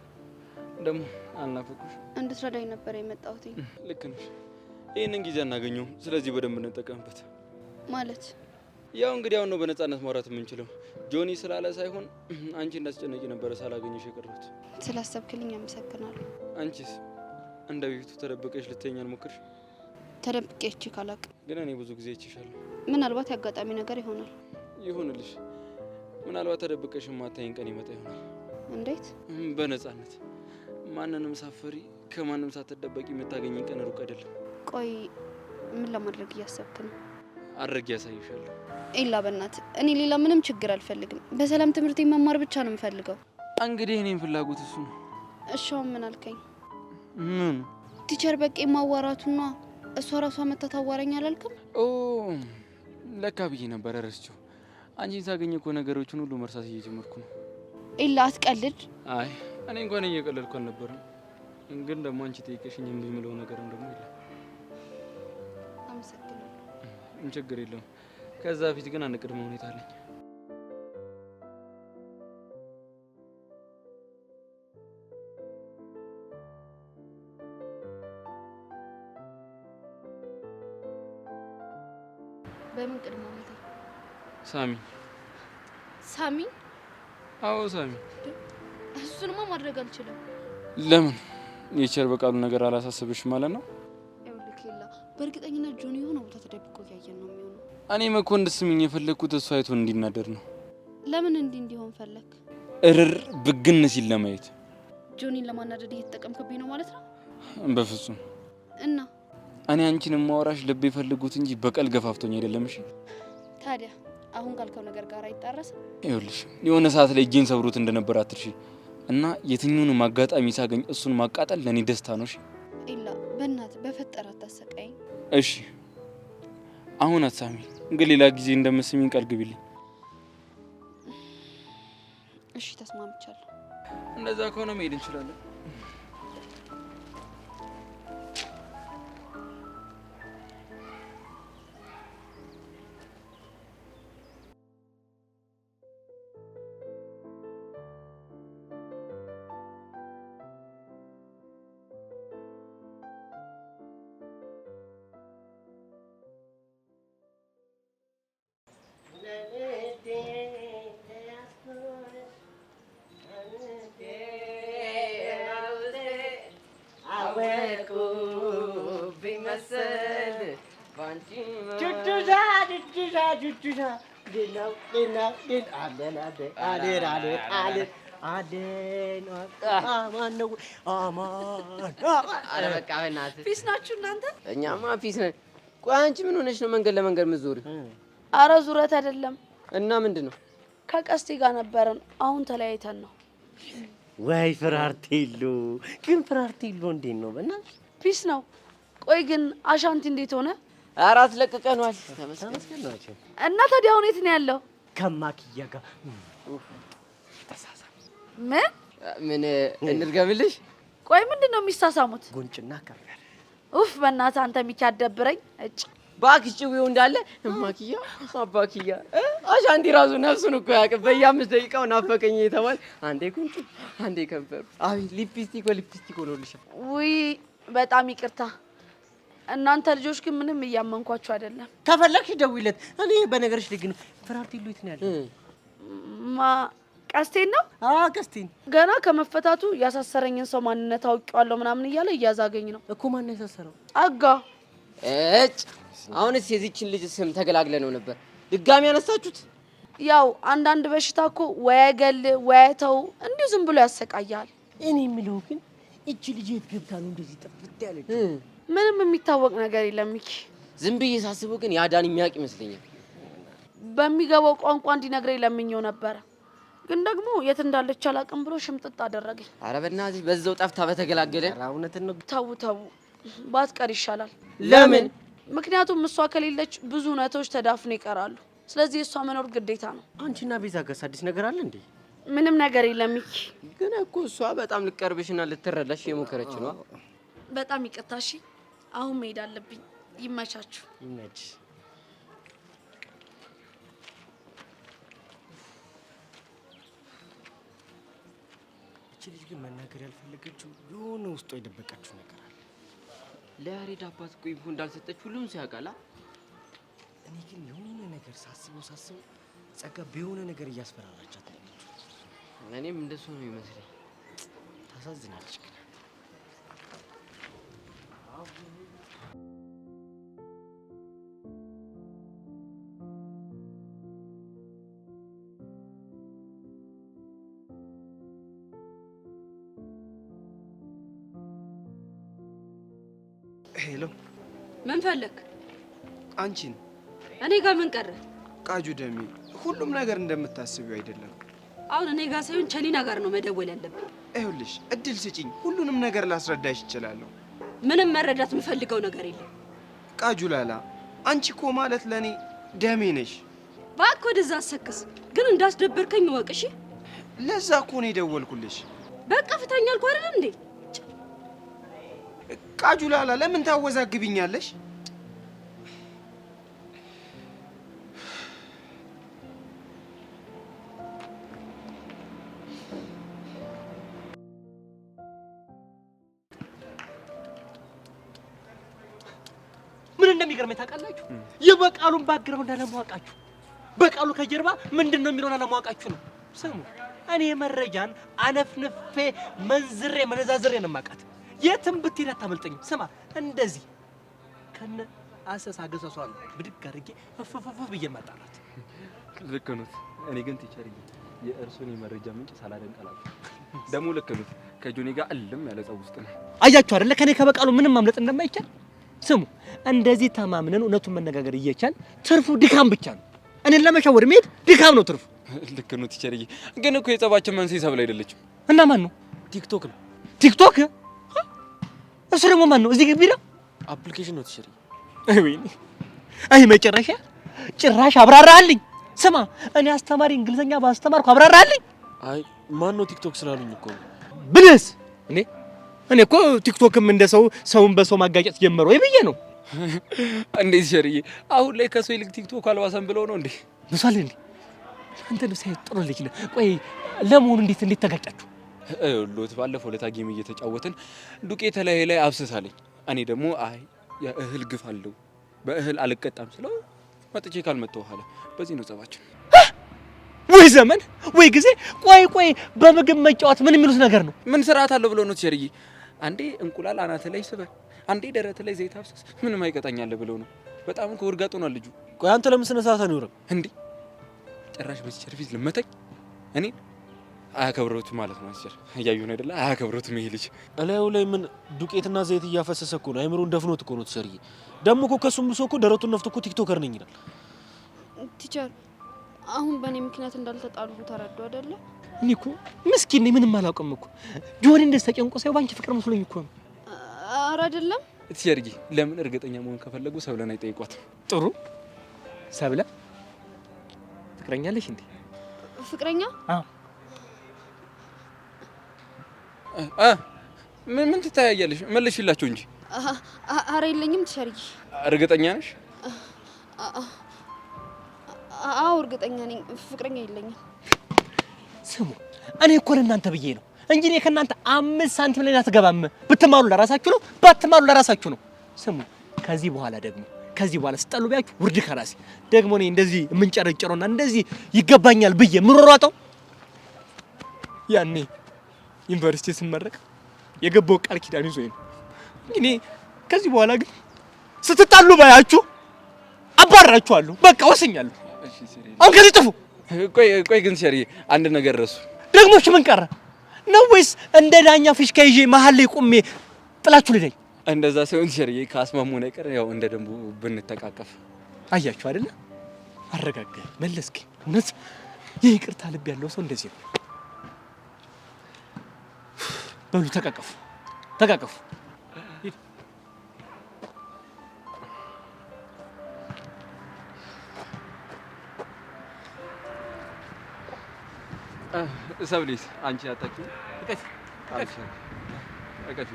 ደግሞ አልናፈኩሽ? እንድትረዳኝ ነበር የመጣሁት። ልክ ነሽ። ይህንን ጊዜ አናገኘውም። ስለዚህ በደንብ እንጠቀምበት። ማለት ያው እንግዲህ አሁን ነው በነፃነት ማውራት የምንችለው። ጆኒ ስላለ ሳይሆን አንቺ እንዳስጨነቂ ነበረ ሳላገኘሽ የቀረሁት። ስላሰብክልኝ አመሰግናለሁ። አንቺስ እንደ በፊቱ ተደብቀሽ ልትተኛ አልሞክርሽ? ተደብቄ እቺ ካላቅ ግን እኔ ብዙ ጊዜ እችሻለሁ። ምናልባት ያጋጣሚ ነገር ይሆናል። ይሁንልሽ። ምናልባት ተደብቀሽ የማታይን ቀን ይመጣ ይሆናል። እንዴት? በነፃነት ማንንም ሳፈሪ ከማንም ሳትደበቂ የምታገኝን ቀን ሩቅ አይደለም። ቆይ ምን ለማድረግ እያሰብክ ነው? አድርጌ ያሳይሻለሁ። ኤላ በእናት እኔ ሌላ ምንም ችግር አልፈልግም። በሰላም ትምህርቴን መማር ብቻ ነው የምፈልገው። እንግዲህ እኔም ፍላጎት እሱ ነው። እሻው ምን አልከኝ? ምን ቲቸር በቄ ማዋራቱና እሷ ራሷ መታ ታዋራኝ አላልክም? ኦ ለካ ብዬ ነበር ረስቼው። አንቺን ሳገኝ እኮ ነገሮችን ሁሉ መርሳት እየጀመርኩ ነው። ኤላ አትቀልድ። አይ እኔ እንኳን እየቀለድኩ አልነበረም። ግን ደግሞ አንቺ ጠይቀሽኝ እምቢ የምለው ነገርም ደግሞ የለም። አመሰግናለሁ። ችግር የለውም። ከዛ በፊት ግን አንድ ቅድመ ሁኔታ አለኝ። በምን ቅድመ ሁኔታ? ሳሚ። ሳሚ? አዎ ሳሚ። እሱንማ ማድረግ አልችልም። ለምን? የቸር በቃሉ ነገር አላሳሰብሽ ማለት ነው? ይኸውልህ ኬላ፣ በእርግጠኝነት ጆኒ የሆነ ቦታ ተደብቆ እያየን ነው የሚሆነው። እኔም እኮ እንድትስሚኝ የፈለግኩት እሱ አይቶ እንዲናደድ ነው። ለምን እንዲህ እንዲሆን ፈለግ? እርር ብግን ሲል ለማየት። ጆኒን ለማናደድ እየተጠቀምክብኝ ነው ማለት ነው? በፍጹም። እና እኔ አንቺን ማወራሽ ልብ የፈልጉት እንጂ በቀል ገፋፍቶኝ አይደለም። እሺ ታዲያ አሁን ካልከው ነገር ጋር አይጣረስም? ይኸውልሽ የሆነ ሰዓት ላይ እጄን ሰብሮት እንደነበር አትርሺ እና የትኛውንም አጋጣሚ ሳገኝ እሱን ማቃጠል ለኔ ደስታ ነው። እሺ ኢላ በእናትህ በፈጠረ አታሰቃይ። እሺ አሁን አትሳሚ፣ ግን ሌላ ጊዜ እንደምትስሚኝ ቃል ግቢልኝ። እሺ ተስማምቻለሁ። እንደዛ ከሆነ መሄድ እንችላለን። ፒስ ናችሁ እናንተ? እኛማ ፒስ ነን። ቆይ አንቺ ምን ሆነሽ ነው መንገድ ለመንገድ የምትዞሪው? አረ ዙረት አይደለም። እና ምንድን ነው? ከቀስቴ ጋር ነበረን፣ አሁን ተለያይተን ነው። ወይ ፍራርቴሎ! ግን ፍራርቴሎ እንዴት ነው? በእናትሽ ፒስ ነው። ቆይ ግን አሻንቲ እንዴት ሆነ? አራት ለቀቀኗል። ተመስገን ናቸው። እና ታዲያ አሁን የት ነው ያለው? ከማኪያ ጋር ምን እንድገምልሽ? ቆይ ምንድን ነው የሚሳሳሙት? ጉንጭና ከንፈር። ኡፍ በእናትህ አንተ የሚካደብረኝ እጭ እባክሽ ጭዊው እንዳለ እማኪያ አባኪያ አሻንቲ ራሱ ነፍሱን እኮ ያውቅ። በየ5 ደቂቃው ናፈቀኝ የተባለ አንዴ ጉንጩ አንዴ ከንፈሩ። አይ ሊፕስቲክ በሊፕስቲክ ሆኖልሻል። ውይ በጣም ይቅርታ። እናንተ ልጆች ግን ምንም እያመንኳችሁ አይደለም። ከፈለግሽ ደውይለት። እኔ በነገርሽ ላይ ግን ፍራርቴሎ የት ነው ያለው? ቀስቴን ነው? አዎ ቀስቴን። ገና ከመፈታቱ ያሳሰረኝን ሰው ማንነት አውቄዋለሁ ምናምን እያለ እያዛገኝ ነው እኮ። ማን ነው ያሳሰረው? አጋ። አሁንስ የዚችን ልጅ ስም ተገላግለ ነው ነበር ድጋሚ ያነሳችሁት? ያው አንዳንድ በሽታ እኮ ወያገል ወያተው እንዲሁ ዝም ብሎ ያሰቃያል። እኔ የምለው ግን እቺ ልጅ የት ገብታ ነው እንደዚህ ጥፍት ያለች? ምንም የሚታወቅ ነገር የለም ሚኪ። ዝም ብዬ ሳስበው ግን ያዳን የሚያውቅ ይመስለኛል። በሚገባው ቋንቋ እንዲነግረኝ ለምኜው ነበረ፣ ግን ደግሞ የት እንዳለች አላውቅም ብሎ ሽምጥጥ አደረገኝ። ኧረ በእናትሽ በዛው ጠፍታ በተገላገለ። እውነትን ነው። ተው ባትቀር ይሻላል። ለምን? ምክንያቱም እሷ ከሌለች ብዙ እውነቶች ተዳፍነው ይቀራሉ። ስለዚህ እሷ መኖር ግዴታ ነው። አንቺና ቤዛ ጋር አዲስ ነገር አለ እንዴ? ምንም ነገር የለም ሚኪ። ግን እኮ እሷ በጣም ልቀርብሽና ልትረዳሽ የሞከረች ነው። በጣም ይቅርታ። እሺ አሁን መሄድ አለብኝ። ይመቻችሁ። ይመች። እቺ ልጅ ግን መናገር ያልፈለገችው የሆነ ውስጧ የደበቀችው ነገር አለ። ለያሬድ አባት እኮ ይሁን እንዳልሰጠች ሁሉም ሲያውቃላ። እኔ ግን የሆነ ነገር ሳስበው ጸጋ በየሆነ ነገር እያስፈራራቻት ነው። እኔም እንደሱ ነው ይመስለኝ። ታሳዝናለች ግን ሄሎ፣ ምን ፈለክ? አንቺን። እኔ ጋር ምን ቀረ? ቃጁ ደሜ፣ ሁሉም ነገር እንደምታስቢው አይደለም። አሁን እኔ ጋር ሳይሆን ቸሊና ጋር ነው መደወል ያለብን። ይኸውልሽ፣ እድል ስጪኝ፣ ሁሉንም ነገር ላስረዳሽ እችላለሁ። ምንም መረዳት የምፈልገው ነገር የለም። ቃጁ ላላ፣ አንቺ እኮ ማለት ለእኔ ደሜ ነሽ። እባክህ ወደዛ አሰክስ፣ ግን እንዳስደበርከኝ እወቅ እሺ? ለዛ እኮ ነው የደወልኩልሽ። በቃ ፍታኝ አልኩህ አይደል እንዴ? ቃጁ ላላ፣ ለምን ታወዛግብኛለሽ? ምን እንደሚገርመኝ ታውቃላችሁ? የበቃሉን ባክግራውንድ አለማወቃችሁ፣ በቃሉ ከጀርባ ምንድነው የሚለውን አለማወቃችሁ ነው። ስሙ፣ እኔ መረጃን አነፍንፌ መንዝሬ መነዛዝሬ ነው የማውቃት። የትም ብትሄድ አታመልጠኝም። ስማ፣ እንደዚህ ከነ አሰሳ ገሰሷ ነው ብድግ አድርጌ እፍፍፍ ብዬ ማጣራት። ልክ ነው። እኔ ግን ቲቸር የእርሱን የመረጃ ምንጭ ሳላደንቅ አላልኩም። ደግሞ ልክ ነው። ከጆኒ ጋር እልም ያለ ጸብ ውስጥ ነው። አያችሁ አይደለ? ከኔ ከበቃሉ ምንም ማምለጥ እንደማይቻል። ስሙ፣ እንደዚህ ተማምነን እውነቱን መነጋገር እየቻል ትርፉ ድካም ብቻ ነው። እኔን ለመሻወር መሄድ ድካም ነው ትርፉ። ልክ ነው ቲቸር። ግን እኮ የጸባችን መንስኤ ሰብለ አይደለችም። እና ማን ነው? ቲክቶክ ነው። ቲክቶክ? እሱ ደግሞ ማን ነው? እዚህ ግቢ ነው። አፕሊኬሽን ነው ቲቸር። ወይኔ፣ አይ መጨረሻ ጭራሽ አብራራልኝ። ስማ፣ እኔ አስተማሪ እንግሊዘኛ ባስተማርኩ አብራራልኝ። አይ ማን ነው ቲክቶክ ስላሉኝ እኮ ብለስ እኔ እኮ ቲክቶክም እንደ ሰውን በሰው ማጋጨት ጀመረ ወይ ብዬ ነው። እንዴት ሸርዬ፣ አሁን ላይ ከሰው ይልቅ ቲክቶክ አልባሰን ብለው ነው እንዴ? ብሷል እንዴ? አንተ ነው ሳይ ጥሩ ልጅ ነህ። ቆይ ለመሆኑ እንዴት ተጋጫችሁ? ሎት ባለፈው ለታ ጌም እየተጫወትን ዱቄት ላይ አብስሳለኝ። እኔ ደግሞ አይ የእህል ግፍ አለው በእህል አልቀጣም ስለው መጥቼ ካልመጣሁ ኋላ በዚህ ነው ጸባችን። ወይ ዘመን ወይ ጊዜ። ቆይ በምግብ መጫወት ምን የሚሉት ነገር ነው? ምን ስርዓት አለው ብሎ ነው ሸርዬ? አንዴ እንቁላል አናተ ላይ ስበር፣ አንዴ ደረት ላይ ዘይት አፍስስ፣ ምንም አይቀጣኛል ብለው ነው። በጣም እኮ ውርጋጥ ሆኗል ልጁ። ቆይ አንተ ለምን ስነ ስርዓት አልኖርም እንዴ? ጭራሽ በዚህ ሰርቪስ ልመታኝ? እኔ አያከብረውትም ማለት ነው። አስቸር እያዩን አይደለ? አያከብረውትም ይሄ ልጅ። እላዩ ላይ ምን ዱቄትና ዘይት እያፈሰሰ እኮ ነው። አይምሮን ደፍኖት እኮ ነው ቲቸርዬ። ደግሞ እኮ ከሱም ብሶ እኮ ደረቱን ነፍቶ እኮ ቲክቶከር ነኝ ይላል። ቲቸር አሁን በእኔ ምክንያት እንዳልተጣሉ ተረዱ አይደለ? እኔ እኮ ምስኪን ነኝ፣ ምንም አላውቅም እኮ። ጆኒ እንደዚህ ተጨንቆ ሳይሆን ባንቺ ፍቅር መስሎኝ እኮ ነው። ኧረ አይደለም። ቲቸርዬ ለምን እርግጠኛ መሆን ከፈለጉ ሰብለን አይጠይቋትም? ጥሩ። ሰብለ ፍቅረኛ አለሽ እንዴ? ፍቅረኛ? አዎ። ምን ትታያያለሽ? መልሽላቸው እንጂ። ኧረ የለኝም ቲቸርዬ። እርግጠኛ ነሽ? አዎ እርግጠኛ ነኝ፣ ፍቅረኛ የለኝም። ስሙ፣ እኔ እኮ ለእናንተ ብዬ ነው እንጂ እኔ ከእናንተ 5 ሳንቲም ላይ አትገባም። ብትማሩ ለራሳችሁ ነው፣ ባትማሩ ለራሳችሁ ነው። ስሙ፣ ከዚህ በኋላ ስጠሉ ቢያችሁ ውርድ ከራሴ ደግሞ እኔ እንደዚህ የምንጨረጨረውና እንደዚህ ይገባኛል ብዬ የምሮሯጠው ያኔ ዩኒቨርሲቲ ስመረቅ የገባው ቃል ኪዳን ይዞኝ ነው። እኔ ከዚህ በኋላ ግን ስትጣሉ ባያችሁ አባራችኋለሁ። በቃ ወስኛለሁ። እሺ ሴሪ፣ አሁን ከዚህ ጥፉ። ቆይ ግን ሴሪ አንድ ነገር ረሱ። ደግሞ ምን ቀረ ነው ወይስ እንደ ዳኛ ፊሽካ ይዤ መሀል ላይ ቆሜ ጥላችሁ ልደኝ? እንደዛ ሳይሆን ሴሪ ካስማሙን አይቀር ያው እንደ ደንቡ ብንተቃቀፍ። አያችሁ አይደለ? አረጋጋኝ፣ መለስከኝ። እውነት የይቅርታ ልብ ያለው ሰው እንደዚህ ነው። በሉ ተቃቀፉ፣ ተቃቀፉ። ሰብሊስ አንቺ አጣቂ እቀፊ እቀፊ።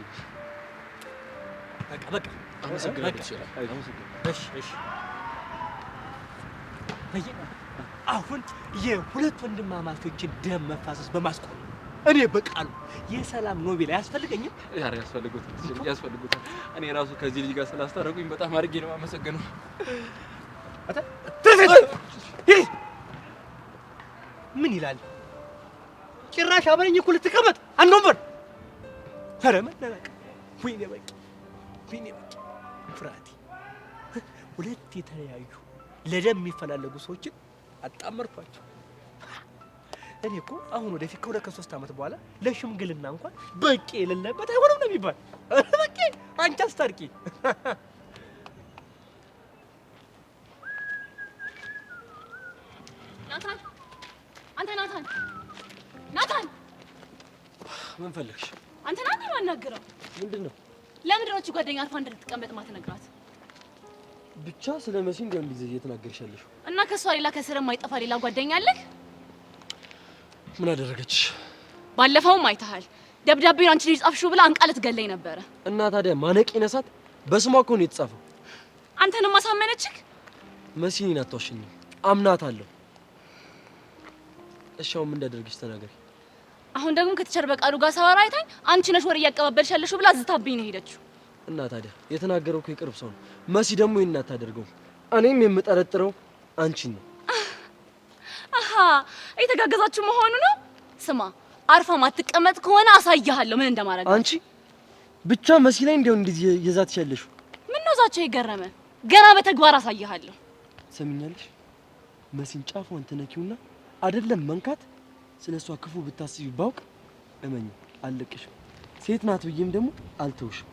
በቃ አመሰግናለሁ። እሺ እሺ። አሁን የሁለት ወንድማማቾችን ደም መፋሰስ በማስቆም እኔ በቃሉ የሰላም ኖቤል አያስፈልገኝም? ያር ያስፈልጉታል። እኔ ራሱ ከዚህ ልጅ ጋር ስላስታረቁኝ በጣም አድርጌ ነው የማመሰግነው። ምን ይላል? ጭራሽ አብረኝ እኮ ልትቀመጥ አንድ ወንበር። ኧረ መደበቅ! ወይኔ በቂ፣ ወይኔ በቂ ፍርሃቴ። ሁለት የተለያዩ ለደም የሚፈላለጉ ሰዎችን አጣመርኳቸው። እኔ እኮ አሁን ወደፊት ከሁለት ከሶስት ዓመት በኋላ ለሽምግልና እንኳን በቂ የሌለበት አይሆንም ነው የሚባል። በቂ አንቺ አስታርቂ። ናታን፣ አንተ ናታን፣ ናታን፣ ምን ፈልግሽ? አንተ ናት የማናግረው። ምንድን ነው? ለምንድን ነው እቺ ጓደኛ አርፋ እንድትቀመጥ ማትነግራት? ብቻ ስለ መሲ እንደው እንደዚህ እየተናገርሽ ያለሽው እና ከሷ ሌላ ከስር የማይጠፋ ሌላ ጓደኛ አለህ? ምን አደረገችሽ? ባለፈውም አይተሃል። ደብዳቤውን አንቺ ልጅ ጻፍሽው ብላ አንቃ ልትገለኝ ነበረ። እና ታዲያ ማነቅ ይነሳት? በስሟ እኮ ነው የተጻፈው። አንተንም ማሳመነችክ? መሲን አትዋሽኝም፣ አምናታለሁ። እሺ አሁን ምን እንዳደርግሽ ተናገሪ። አሁን ደግሞ ከቲቸር በቃሉ ጋር ሳወራ አይታኝ አንቺ ነሽ ወሬ እያቀባበልሽ ያለሽው ብላ ዝታብኝ ነው ሄደችው። እና ታዲያ የተናገረው እኮ የቅርብ ሰው ነው። መሲ ደግሞ ይሄን አታደርገው። እኔም የምጠረጥረው አንቺን ነው። አሃ እየተጋገዛችሁ መሆኑ ነው። ስማ አርፋ ማትቀመጥ ከሆነ አሳያለሁ ምን እንደማረግ። አንቺ ብቻ መሲ ላይ እንደው እንደዚህ የዛትሽ ያለሽው ምን ነው ዛቸው ይገረመ። ገና በተግባር አሳያለሁ። ሰሚኛለሽ? መሲን ጫፏን ትነኪውና አይደለም መንካት ስለሷ ክፉ ብታስቢ ባውቅ እመኝ አልለቅሽም። ሴት ናት ብዬም ደግሞ አልተውሽም።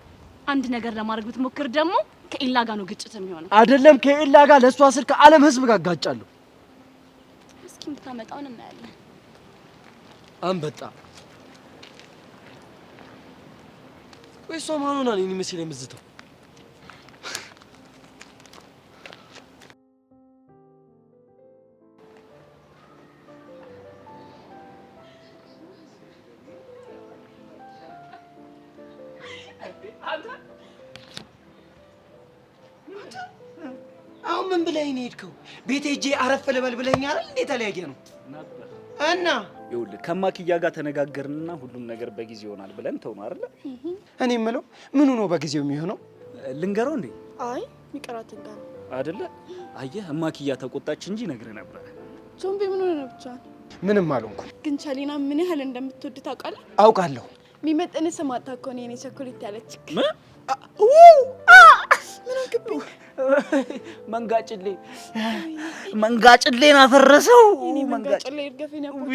አንድ ነገር ለማድረግ ብትሞክር ደግሞ ከኢላ ጋር ነው ግጭት የሚሆነው። አይደለም ከኢላ ጋር ለሷ ስል ከዓለም ህዝብ ጋር ጋጫለሁ። እስኪ የምታመጣውን እናያለን። አንበጣ ወይ እሷ ማን ሆና ነው እኔ መሲ ላይ የምትዝተው? አሁን ምን ብለኸኝ ነው የሄድከው? ቤቴ ሂጅ አረፍ ልበል ብለኸኝ አይደል? እንዴት ተለያየ ነው ነበር እና ይኸውልህ ከማኪያ ጋር ተነጋገርንና ሁሉም ነገር በጊዜ ይሆናል ብለን ተው ነው አይደል? እኔ የምለው ምኑ ነው በጊዜው የሚሆነው? ልንገረው እንዴ? አይ ሚቀራትን ጋር አይደለ? አየህ ማኪያ ተቆጣች እንጂ ነግሬ ነበር። ዞምቢ ምን ሆነ ነው ብቻ? ምንም አልሆንኩም። ግን ቻሊና ምን ያህል እንደምትወድ ታውቃለህ? አውቃለሁ። የሚመጥን ስም አጣ እኮ ነው የኔ ቸኮሌት ያለችክ። ምን ምን አገባኝ? መንጋጭሌን አፈረሰው። የኔ መንጋጭሌ እርገፈኝ ነበር።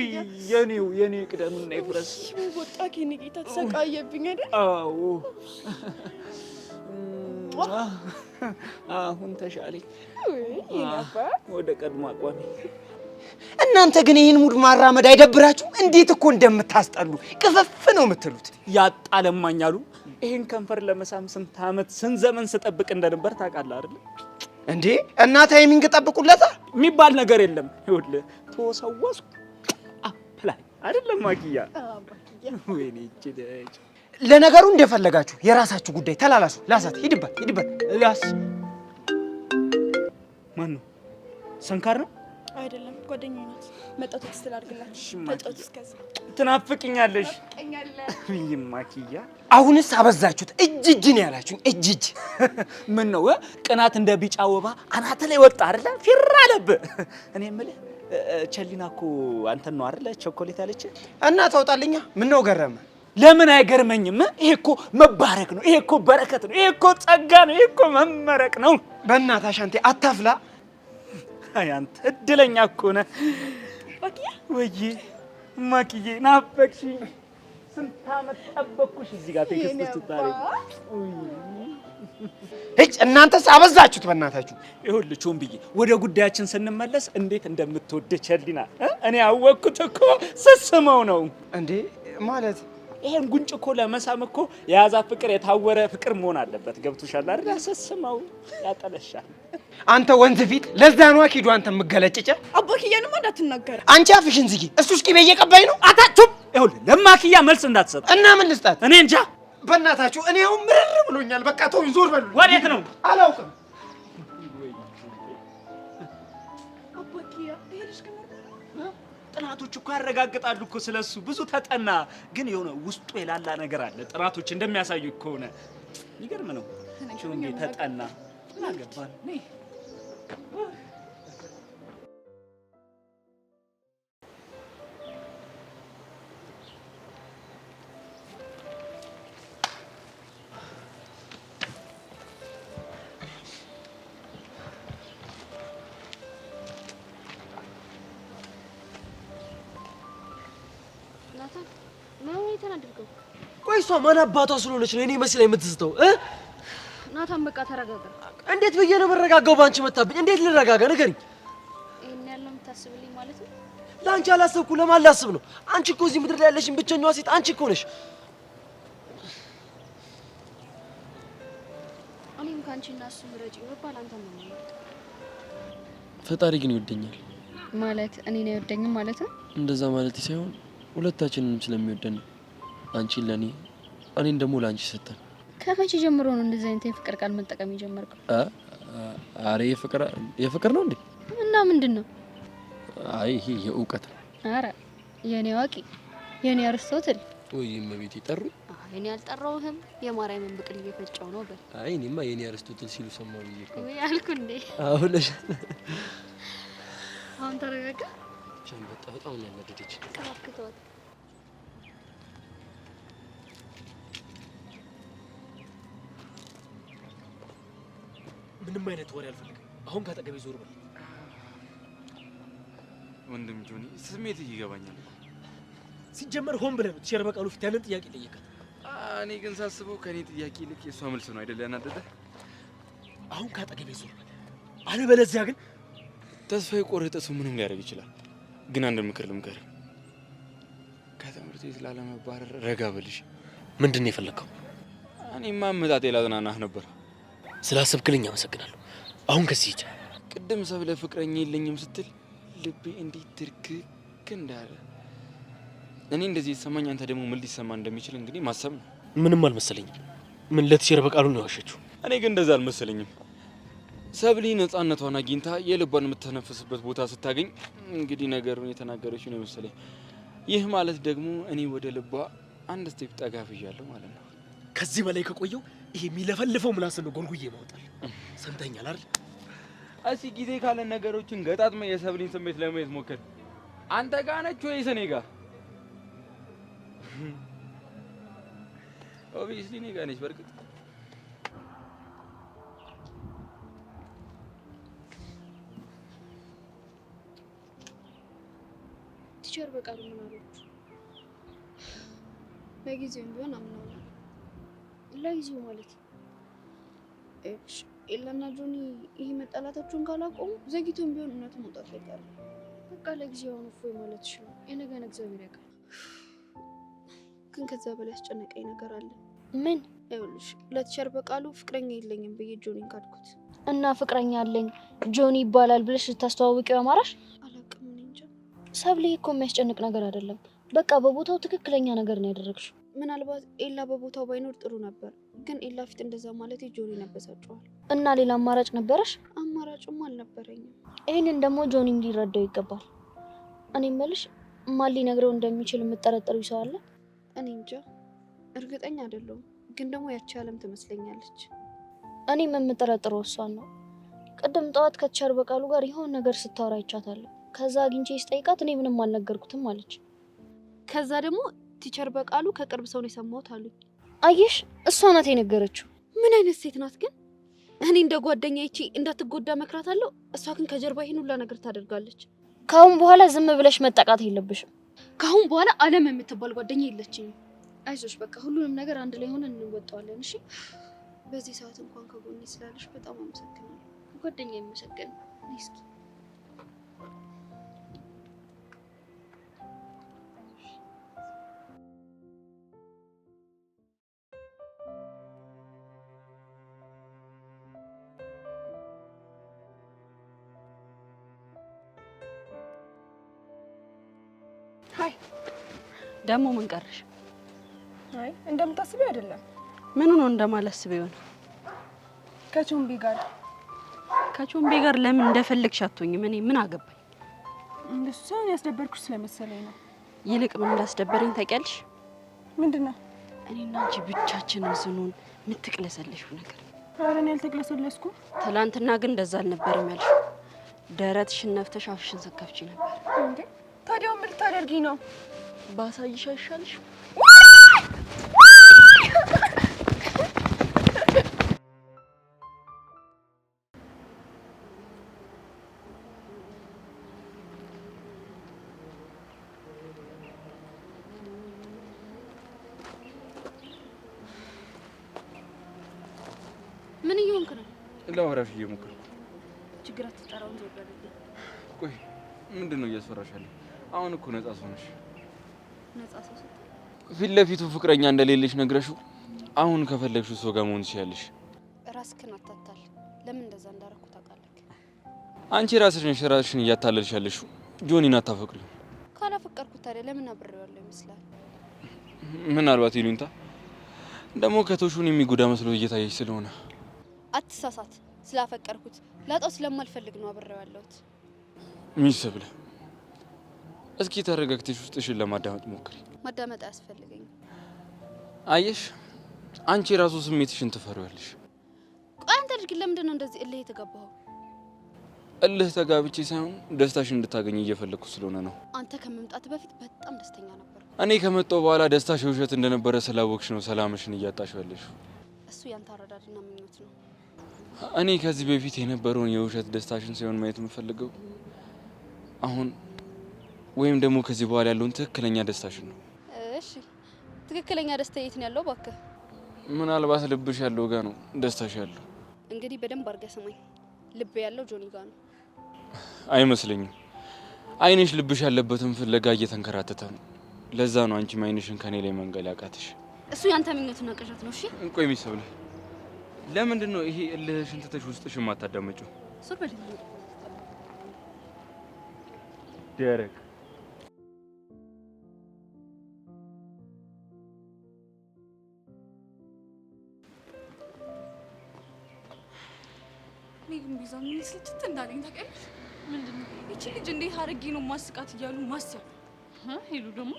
የኔ ቅደምና ይፍረስ። ወጣ ከኔ ጌታ ተሰቃየብኝ አይደል? አዎ አሁን ተሻለኝ። ወደ ቀድሞ አቋሚ። እናንተ ግን ይህን ሙድ ማራመድ አይደብራችሁ? እንዴት እኮ እንደምታስጠሉ ቅፍፍ ነው የምትሉት። ያጣለማኛሉ። ይሄን ከንፈር ለመሳም ስንት ዓመት ስንት ዘመን ስጠብቅ እንደነበር ታውቃለህ አይደል? እንዴ እና ታይሚንግ ጠብቁለታ የሚባል ነገር የለም። ይኸውልህ ተወሰወስኩ አፕላይ አይደለም ማኪያ። ወይኔ እቺ ለነገሩ እንደፈለጋችሁ የራሳችሁ ጉዳይ ተላላሱ። ላሳት ሂድበት ላስ ማን ነው? ሰንካር ነው አይደለም? ጓደኛዬ ናት። መጣሁ ቴክስት ላድርግላችሁ። ተጫወቱ እስከዛ። ትናፍቅኛለሽ። ትናፍቀኛለህ ማኪያ። አሁንስ አበዛችሁት። እጅ ነው ያላችሁኝ። እጅ ምን ነው ቅናት እንደ ቢጫ ወባ አናተ ላይ ወጣ አይደል? ፊራ አለብህ። እኔ የምልህ ቸሊና እኮ አንተን ነው አይደለ ቸኮሌት ያለች እና ታውጣልኛ ምን ነው ገረመ ለምን አይገርመኝም ይሄ እኮ መባረክ ነው ይሄ እኮ በረከት ነው ይሄ እኮ ጸጋ ነው ይሄ እኮ መመረቅ ነው በእናትህ አሻንቴ አታፍላ አንተ እድለኛ እኮ ነህ ማኪያ ወይ ማኪዬ ናፈቅሽኝ ስንት ዓመት ጠበቅኩሽ እዚህ ጋር ቴክስት ስታረጊ እጭ እናንተስ አበዛችሁት በእናታችሁ ይሁን ቾምብዬ ወደ ጉዳያችን ስንመለስ እንዴት እንደምትወደ ቸሊና እኔ አወቅኩት እኮ ስስመው ነው እንዴ ማለት ይሄን ጉንጭ እኮ ለመሳም እኮ የያዛ ፍቅር የታወረ ፍቅር መሆን አለበት ገብቶሻል አይደል ስስመው ያጠለሻል አንተ ወንዝ ፊት ለዛ ነው አኪዱ አንተ መገለጭጨ አባኪያንማ እንዳትናገር አንቺ አፍሽን ዝጊ እሱስ ቂቤ እየቀባይ ነው አታቱም ይሁን ለማኪያ መልስ እንዳትሰጥ እና ምን ልስጣት እኔ እንጃ በእናታችሁ እኔ አሁን ምርር ብሎኛል በቃ ተውኝ ዞር በሉ ወዴት ነው አላውቅም አባኪያ ይሄልሽ ከመረረ ጥናቶች እኮ ያረጋግጣሉ እኮ ስለሱ ብዙ ተጠና ግን የሆነ ውስጡ የላላ ነገር አለ ጥናቶች እንደሚያሳዩ ከሆነ ይገርም ነው ቾምቤ ተጠና እናገባን ነይ ናታን ነው የተናደድከው? ቆይ እሷ ማን አባቷ ስለሆነች ነው እኔ መስላ የምትስተው ናታን በቃ ተረጋጋ። እንዴት ብዬ ነው መረጋጋው ባንቺ መጣብኝ እንዴት ልረጋጋ ንገሪኝ ይሄን ያለው የምታስብልኝ ማለት ነው? ላንቺ አላሰብኩ ለማን ላስብ ነው አንቺ እኮ እዚህ ምድር ላይ ያለሽኝ ብቸኛዋ ሴት አንቺ እኮ ነሽ እኔም ካንቺና እሱ ምረጪ ወባል አንተ ነው ማለት ፈጣሪ ግን ይወደኛል ማለት እኔ ነው ይወደኝም ማለት ነው እንደዛ ማለት ሳይሆን ሁለታችንንም ስለሚወደን አንቺን ለኔ እኔን ደግሞ ላንቺ ሰጠን ከመቼ ጀምሮ ነው እንደዚህ አይነት የፍቅር ቃል መጠቀም የጀመርከው? አሬ የፍቅር ነው እንዴ? እና ምንድነው? አይ ይሄ የእውቀት ነው። አረ የኔ ዋቂ የኔ አርስቶትል ወይ እመቤቴ ጠሩ? እኔ አልጠራውህም የማርያምን ብቅል እየፈጨው ነው በል። አይ እኔማ የኔ አርስቶትል ሲሉ ሰማው ብዬ እኮ ወይ አልኩ እንዴ? አሁንሽ አሁን ተረጋጋ። ቻን በጣም ነው ያናደደች። ተባክተዋል ምንም አይነት ወሬ አልፈልግም። አሁን ካጠገቤ ዞር በል። ወንድም ጆኒ ስሜት ይገባኛል። ሲጀመር ሆን ብለህ ነው ቲቸር በቃሉ ፊት ያንን ጥያቄ ጠየቃት። እኔ ግን ሳስበው ከኔ ጥያቄ ይልቅ የሷ መልስ ነው አይደል ያናደደ። አሁን ካጠገቤ ዞር በል። አለበለዚያ ግን ተስፋ የቆረጠ ሰው ምንም ሊያደርግ ይችላል። ግን አንድ ምክር ልምከርህ፣ ከትምህርት ቤት ላለመባረር ረጋ በልሽ። ምንድን ነው የፈለከው? እኔማ አመጣጤ ላዝናናህ ነበር። ስላሰብክልኝ አመሰግናለሁ። አሁን ከዚህ ሂጅ። ቅድም ሰብለ ፍቅረኛ የለኝም ስትል ልቤ እንዴት ድርግግ እንዳለ እኔ እንደዚህ የተሰማኝ አንተ ደግሞ ምን ሊሰማ እንደሚችል እንግዲህ ማሰብ ነው። ምንም አልመሰለኝም። ምን ለቲቸር በቃሉ ነው ያዋሸችው? እኔ ግን እንደዛ አልመሰለኝም። ሰብሊ ነፃነቷን አግኝታ የልቧን የምትተነፍስበት ቦታ ስታገኝ እንግዲህ ነገሩን የተናገረችው ነው መሰለኝ። ይህ ማለት ደግሞ እኔ ወደ ልቧ አንድ ስቴፕ ጠጋ ብያለሁ ማለት ነው። ከዚህ በላይ ከቆየው ይሄ የሚለፈልፈው ምላስን ነው ጎልጉዬ ማውጣል። ሰምተኛል አይደል? እስኪ ጊዜ ካለን ነገሮችን ገጣጥመ የሰብሊን ስሜት ለማየት ሞክር። አንተ ጋር ነች ወይስ እኔ ጋር? ኦብቪስሊ እኔ ጋር ነች። በርግጥ ቲቸር በቃሉ ምን አለች? ለጊዜውም ቢሆን አምናለሁ። ለጊዜው ማለት እሺ ኤላና ጆኒ ይሄ መጣላታቸውን ካላቆሙ ዘግይቶም ቢሆን እውነቱ መውጣት አይቀርም። በቃ ለጊዜው ነው እፎይ ማለት ይችላል። የነገን እግዚአብሔር ያውቃል። ግን ከዛ በላይ ያስጨነቀኝ ነገር አለ። ምን? ይኸውልሽ ለቲቸር በቃሉ ፍቅረኛ የለኝም ብዬ ጆኒን ካድኩት እና ፍቅረኛ አለኝ ጆኒ ይባላል ብለሽ ልታስተዋውቂው አማራሽ? አላውቅም እኔ እንጃ። ሰብሌ እኮ የሚያስጨንቅ ነገር አይደለም። በቃ በቦታው ትክክለኛ ነገር ነው ያደረግሽው። ምናልባት ኤላ በቦታው ባይኖር ጥሩ ነበር፣ ግን ኤላ ፊት እንደዛ ማለት ጆኒ ነበሳጨዋል። እና ሌላ አማራጭ ነበረሽ? አማራጭም አልነበረኝም። ይህንን ደግሞ ጆኒም ሊረዳው ይገባል። እኔ እምልሽ ማን ሊነግረው እንደሚችል የምጠረጥሪው ሰው አለ? እኔ እንጃ እርግጠኛ አይደለሁም፣ ግን ደግሞ ያቺ አለም ትመስለኛለች። እኔም የምጠረጥረው እሷን ነው። ቅድም ጠዋት ከቲቸር በቃሉ ጋር የሆነ ነገር ስታወራ ይቻታለሁ። ከዛ አግኝቼ ስጠይቃት እኔ ምንም አልነገርኩትም አለች። ከዛ ደግሞ ቲቸር በቃሉ ከቅርብ ሰው ነው የሰማሁት አሉኝ። አየሽ እሷ ናት የነገረችው። ምን አይነት ሴት ናት ግን? እኔ እንደ ጓደኛ ይቺ እንዳትጎዳ መክራታለሁ። እሷ ግን ከጀርባ ይሄን ሁላ ነገር ታደርጋለች። ካሁን በኋላ ዝም ብለሽ መጠቃት የለብሽም። ካሁን በኋላ አለም የምትባል ጓደኛ የለችኝም። አይዞሽ በቃ ሁሉንም ነገር አንድ ላይ ሆነን እንወጣዋለን። እሺ በዚህ ሰዓት እንኳን ከጎኔ ስላለሽ በጣም አመሰግናለሁ። ጓደኛ ይመሰገን። እስኪ ሃይ ደግሞ ምን ቀረሽ? አይ እንደምታስቢው አይደለም። ምን ነው እንደማላስብ ይሆን? ከቾምቤ ጋር ለምን እንደፈለግሽ አትሆኝም? እኔ ምን አገባኝ? እንደሱ ሳይሆን ያስደበርኩሽ ስለመሰለኝ ነው። ይልቅ ምን እንዳስደበረኝ ታውቂያለሽ? ምንድነው? እኔና አንቺ ብቻችንን ስንሆን የምትቅለሰለሽው ነገር። ኧረ እኔ አልተቅለሰለስኩም። ትላንትና ግን እንደዛ አልነበረም ያልሽው። ደረትሽን ነፍተሽ አፍሽን ሰካፍቺ ነበር። እንዴ ታዲያ ምን ልታደርጊ ነው? ባሳይሽ አይሻልሽ? ምን እየሆንክ ነው? ላወራሽ እየሞከርኩ። ችግር አትጠራውን ዘበረኝ። ቆይ ምንድነው እያስፈራሽ ያለው? አሁን እኮ ነጻ ሰው ነሽ። ነጻ ሰው ፊት ለፊቱ ፍቅረኛ እንደሌለሽ ነግረሽው አሁን ከፈለግሽው ሰው ጋር መሆን ትችያለሽ። ራስህን አታታል። ለምን እንደዛ እንዳደረኩ ታውቃለህ? አንቺ ራስሽ ነሽ ራስሽን እያታለልሽ ያለሽው። ጆኒን አታፈቅሪው። ካላፈቀርኩት ታዲያ ለምን አብሬዋለሁ ይመስላል? ምናልባት ይሉኝታ ደግሞ ከተውሹን የሚጎዳ መስሎ እየታየሽ ስለሆነ። አትሳሳት። ስላፈቀርኩት ላጣው ስለማልፈልግ ነው አብሬው ያለሁት። ሚስት ብለ እስኪ ተረጋግተሽ ውስጥሽን ለማዳመጥ ሞክሪ። ማዳመጥ አያስፈልገኝም። አየሽ አንቺ ራሱ ስሜትሽን ትፈሪዋለሽ። ቆይ አንተ ልጅ ለምንድን ነው እንደዚህ እልህ የተጋባኸው? እልህ ተጋብቼ ሳይሆን ደስታሽን እንድታገኝ እየፈለግኩ ስለሆነ ነው። አንተ ከመምጣት በፊት በጣም ደስተኛ ነበር። እኔ ከመጣሁ በኋላ ደስታሽ ውሸት እንደነበረ ስላወቅሽ ነው ሰላምሽን እያጣሽ ያለሽው። እሱ ያንተ አረዳድና ምኞት ነው። እኔ ከዚህ በፊት የነበረውን የውሸት ደስታሽን ሳይሆን ማየት የምፈልገው አሁን ወይም ደግሞ ከዚህ በኋላ ያለውን ትክክለኛ ደስታሽን ነው። እሺ ትክክለኛ ደስታ የት ነው ያለው? እባክህ ምናልባት ልብሽ ያለው ጋር ነው ደስታሽ ያለው። እንግዲህ በደንብ አድርገህ ስማኝ። ልብ ያለው ጆኒ ጋር ነው። አይመስለኝም። አይንሽ ልብሽ ያለበትን ፍለጋ እየተንከራተተ ነው። ለዛ ነው አንቺም አይንሽን ከኔ ላይ መንገል ያቃተሽ። እሱ ያንተ ምኞትና ቅዠት ነው። እሺ ቆይ ሚሰብለ ለምንድን ነው ይሄ እልህሽን ትተሽ ውስጥሽን ማታዳመጪው? ሱር በል ደረቅ ግን ቢዛ ምን ስልችት እንዳለኝ ታውቂያለሽ? ምንድነው እቺ ልጅ እንዴት አድርጌ ነው ማስቃት እያሉ ማሰብ ሄሉ ደግሞ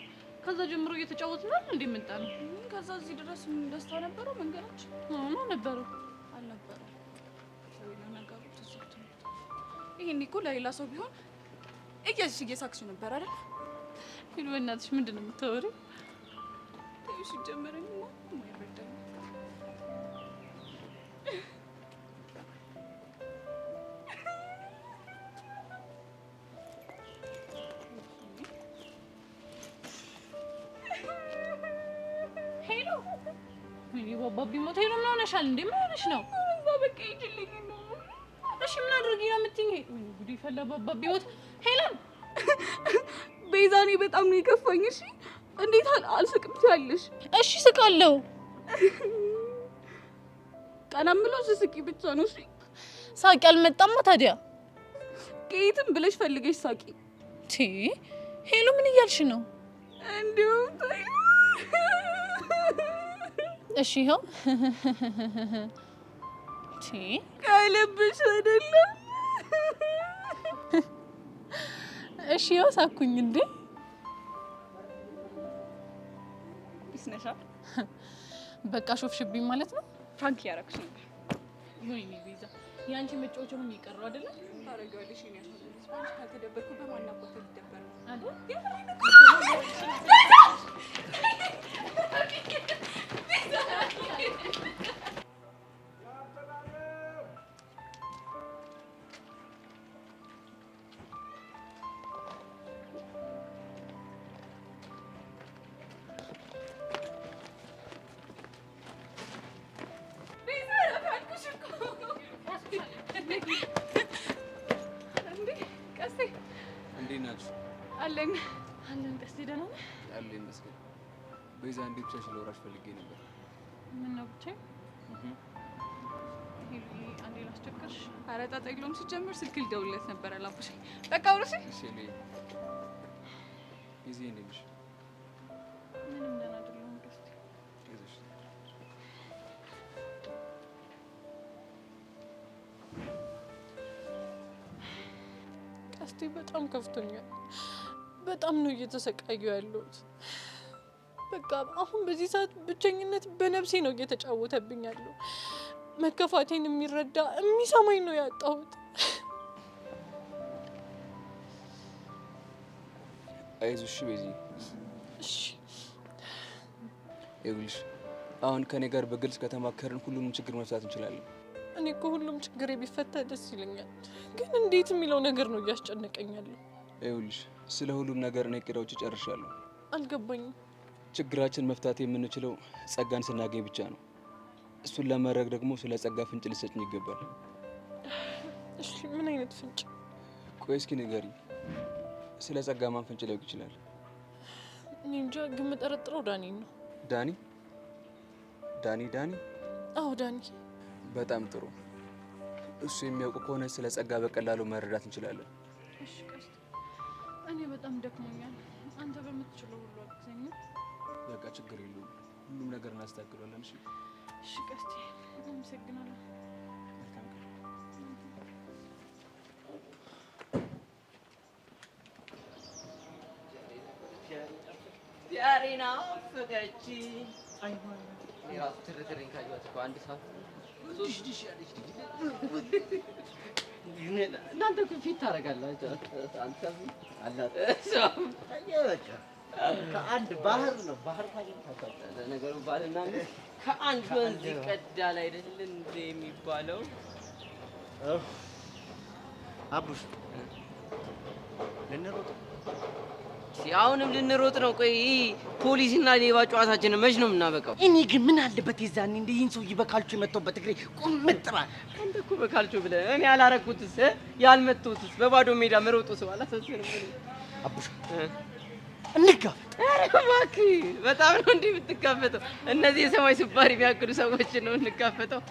ከዛ ጀምሮ እየተጫወትን ነው እንዴ? መጣ ነው ከዛ እዚህ ድረስ ምን ደስታ ነበረው? መንገራች ነው ነበረው አልነበረው? ሰውዬው ነገሩ ተሰጥቶ ይሄኔ እኮ ለሌላ ሰው ቢሆን እየሳቅሽ ነበር አይደል? ሄሉ እናትሽ ምንድነው የምታወሪው? ተይሽ ጀመረኝ ነው ማይበደል ባቢ ሞት ሄሎ ምን ሆነሻል እንዴ? ምን ሆነሽ ነው? በቃ ይጅልኝ ነው። እሺ ምን አድርጊ ነው የምትይኝ? ጉዲ ፈላ ባቢ ሞት ሄለን ቤዛ እኔ በጣም ነው የከፋኝ። እሺ እንዴት አልስቅም ትያለሽ? እሺ ስቃለሁ። ቀናም ብሎ ስስቂ ብቻ ነው። እሺ ሳቂ አልመጣማ ታዲያ ከየትም ብለሽ ፈልገሽ ሳቂ። ቲ ሄሎ ምን እያልሽ ነው? እንዲሁም እሺ ይኸው ቲ ከልብሽ አይደለም። እሺ ይኸው ሳኩኝ እንዴ? ይስነሻ በቃ ሾፍሽብኝ ማለት ነው። ፍራንክ ያረክሽ ነበር። ወይኔ ቤዛ ያንቺ መጫወቻው ነው የሚቀረው አይደለ? ታደርጊዋለሽ? እኔ ያልኩት አንቺ ካልተደበርኩ በማን አባት ልደበር አይደል? አለን ቀስቴ ደህና ነህ? አለሁ ይመስገን። ቤዛ እንዴት ብቻሽን ላወራሽ ፈልጌ ነበር። ምን ነው ብቻዬን? ሄሉዬ አንዴ ላስቸግርሽ። ኧረ ጣጣ የለውም። ሲጀምር ስልክ ልደውልለት ነበር አላልኩሽም? በቃ አውርሽ። እሺ ሄሉዬ፣ ጊዜ እንዴት ነሽ? ምንም ደህና አይደለሁም ቀስቴ። አይዞሽ። ቀስቴ በጣም ከፍቶኛል። በጣም ነው እየተሰቃዩ ያለሁት። በቃ አሁን በዚህ ሰዓት ብቸኝነት በነፍሴ ነው እየተጫወተብኝ ያለው። መከፋቴን የሚረዳ የሚሰማኝ ነው ያጣሁት። አይዞሽ ቤዚ። እሺ ይኸውልሽ፣ አሁን ከኔ ጋር በግልጽ ከተማከርን ሁሉንም ችግር መፍታት እንችላለን። እኔ እኮ ሁሉም ችግር ቢፈታ ደስ ይለኛል፣ ግን እንዴት የሚለው ነገር ነው እያስጨነቀኝ ያለው። ይኸውልሽ፣ ስለ ሁሉም ነገር እኔ እቅዶች ጨርሻለሁ። አልገባኝም። ችግራችን መፍታት የምንችለው ጸጋን ስናገኝ ብቻ ነው። እሱን ለማድረግ ደግሞ ስለ ጸጋ ፍንጭ ልሰጭኝ ይገባል። እሺ ምን አይነት ፍንጭ? ቆይ እስኪ ንገሪኝ፣ ስለ ጸጋ ማን ፍንጭ ሊያውቅ ይችላል? እኔ እንጃ፣ ግን የምጠረጥረው ዳኒ ነው። ዳኒ? ዳኒ? አዎ ዳኒ። በጣም ጥሩ። እሱ የሚያውቅ ከሆነ ስለ ጸጋ በቀላሉ መረዳት እንችላለን። እሺ ቀስቴ፣ እኔ በጣም ደክሞኛል። አንተ በምትችለው ሁሉ አግዘኝ። በቃ ችግር የለውም፣ ሁሉም ነገር እናስተካክሏለን። እሺ እሺ ቀስቴ፣ አመሰግናለሁ። ዛሬና ፈቀች ራሱ ትርትሬን ካየኋት እኮ አንድ ሰዓት እናንተ እኮ ፊት ታደርጋላችሁ። አንተ አላት ከአንድ ባህር ነው ባህር ታገኝታለህ። ለነገሩ ባልና ሚስት ከአንድ ወንዝ ይቀዳል አይደል እንደ የሚባለው። አቡሽ ልንሮጥ አሁንም ልንሮጥ ነው። ቆይ ፖሊስና ሌባ ጨዋታችን መች ነው የምናበቃው? እኔ ግን ምን አለበት የዛኔ እንደ ይህን ሰውዬ በካልቾ የመታውበት እግሬ ቁምጥራ። አንተ እኮ በካልቾ ብለህ እኔ ያላረኩትስ ያልመታሁትስ በባዶ ሜዳ መሮጡስ አላሳዝንም? አቡሽ እንጋፈጥ። ኧረ እባክህ በጣም ነው እንዲህ የምትጋፈጠው? እነዚህ የሰማይ ስባሪ የሚያክሉ ሰዎች ነው እንጋፈጠው።